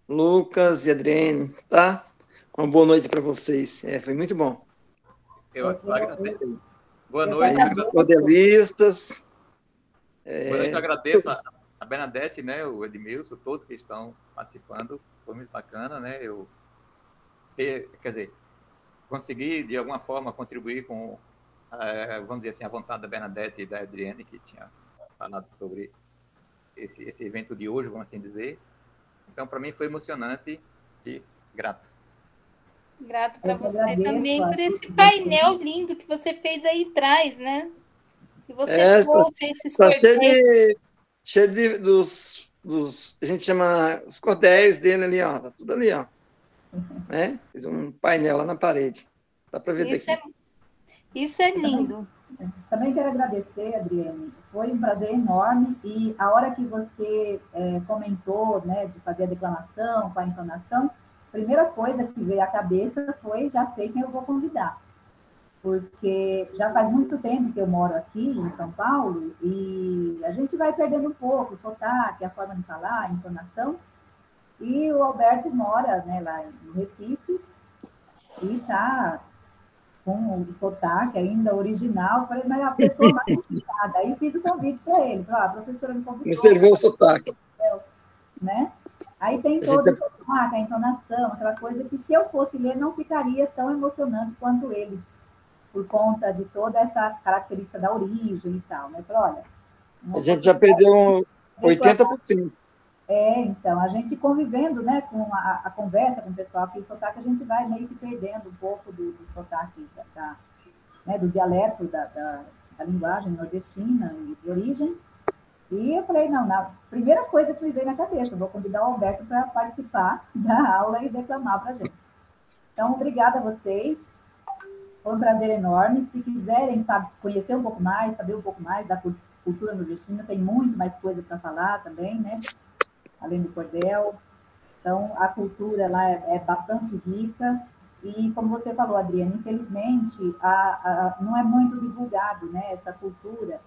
Lucas e Adriane, tá? Uma boa noite para vocês. Foi muito bom. Eu agradeço. Boa Eu noite. agradeço. Cordelistas. Boa noite, eu agradeço a Bernadette, né, o Edmilson, todos que estão participando. Foi muito bacana, né? Quer dizer, consegui, de alguma forma, contribuir com, vamos dizer assim, a vontade da Bernadette e da Adriane, que tinha falado sobre esse evento de hoje, vamos assim dizer. Então, para mim, foi emocionante e grato. Grato para você agradeço, também por esse Arthur. painel lindo que você fez aí atrás, né? Que você trouxe esses Tá cordéis. cheio dos, a gente chama os cordéis dele ali, ó, tá tudo ali, ó. Né? Fiz um painel lá na parede. Dá para ver daqui. Isso é lindo. Também quero agradecer, Adriane. Foi um prazer enorme. E a hora que você comentou, né, de fazer a declamação com a entonação, a primeira coisa que veio à cabeça foi: já sei quem eu vou convidar. Porque já faz muito tempo que eu moro aqui em São Paulo e a gente vai perdendo um pouco o sotaque, a forma de falar, a entonação. E o Alberto mora, né, lá no Recife e está com o sotaque ainda original. Falei, mas a pessoa mais complicada. Aí fiz o convite para ele. Falei, a professora me convidou. Conservou o sotaque. Né? Aí tem todo o sotaque, a entonação, aquela coisa que, se eu fosse ler, não ficaria tão emocionante quanto ele, por conta de toda essa característica da origem e tal. Né? Falei, olha, a gente já perdeu 80%. Então, a gente convivendo, né, com a conversa com o pessoal aqui, o sotaque, a gente vai meio que perdendo um pouco do sotaque, né, do dialeto da linguagem nordestina e de origem. E eu falei, não, a primeira coisa que me veio na cabeça, eu vou convidar o Alberto para participar da aula e declamar para a gente. Então, obrigada a vocês. Foi um prazer enorme. Se quiserem, conhecer um pouco mais, saber um pouco mais da cultura nordestina, tem muito mais coisa para falar também, né? Além do cordel. Então, a cultura lá é bastante rica. E, como você falou, Adriana, infelizmente, não é muito divulgado, né, essa cultura.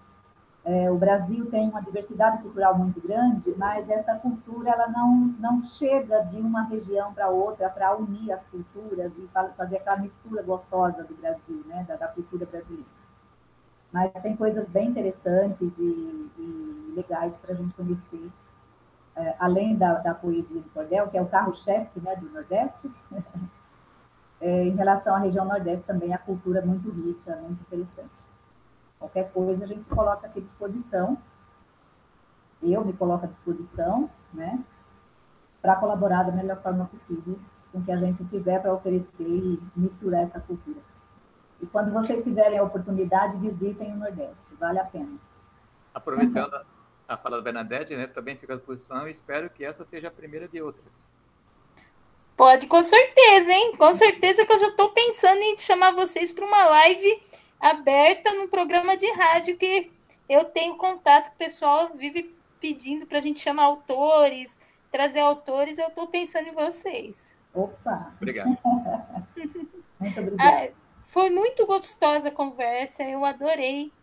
O Brasil tem uma diversidade cultural muito grande, mas essa cultura ela não chega de uma região para outra para unir as culturas e fazer aquela mistura gostosa do Brasil, né, da cultura brasileira. Mas tem coisas bem interessantes e legais para a gente conhecer. Além da poesia do cordel, que é o carro-chefe, né, do Nordeste, em relação à região Nordeste também a cultura é muito rica, muito interessante. Qualquer coisa a gente se coloca aqui à disposição, eu me coloco à disposição, né, para colaborar da melhor forma possível com o que a gente tiver para oferecer e misturar essa cultura. E quando vocês tiverem a oportunidade, visitem o Nordeste, vale a pena. Aproveitando a fala da Bernadette, né, também fica à disposição e espero que essa seja a primeira de outras. Pode, com certeza, hein? Com certeza que eu já estou pensando em chamar vocês para uma live aberta num programa de rádio que eu tenho contato com o pessoal, vive pedindo para a gente chamar autores, trazer autores, eu estou pensando em vocês. Opa! Obrigado. Muito obrigada. Foi muito gostosa a conversa, eu adorei.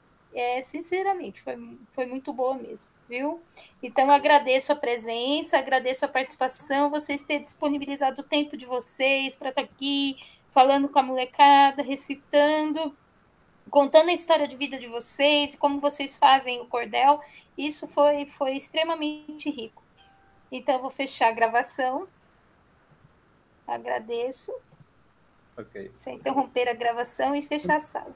Sinceramente, foi muito boa mesmo, viu? Então, agradeço a presença, agradeço a participação, vocês terem disponibilizado o tempo de vocês para estar aqui, falando com a molecada, recitando, contando a história de vida de vocês, como vocês fazem o cordel. Isso foi extremamente rico. Então, vou fechar a gravação. Agradeço. Ok. Sem interromper a gravação e fechar a sala.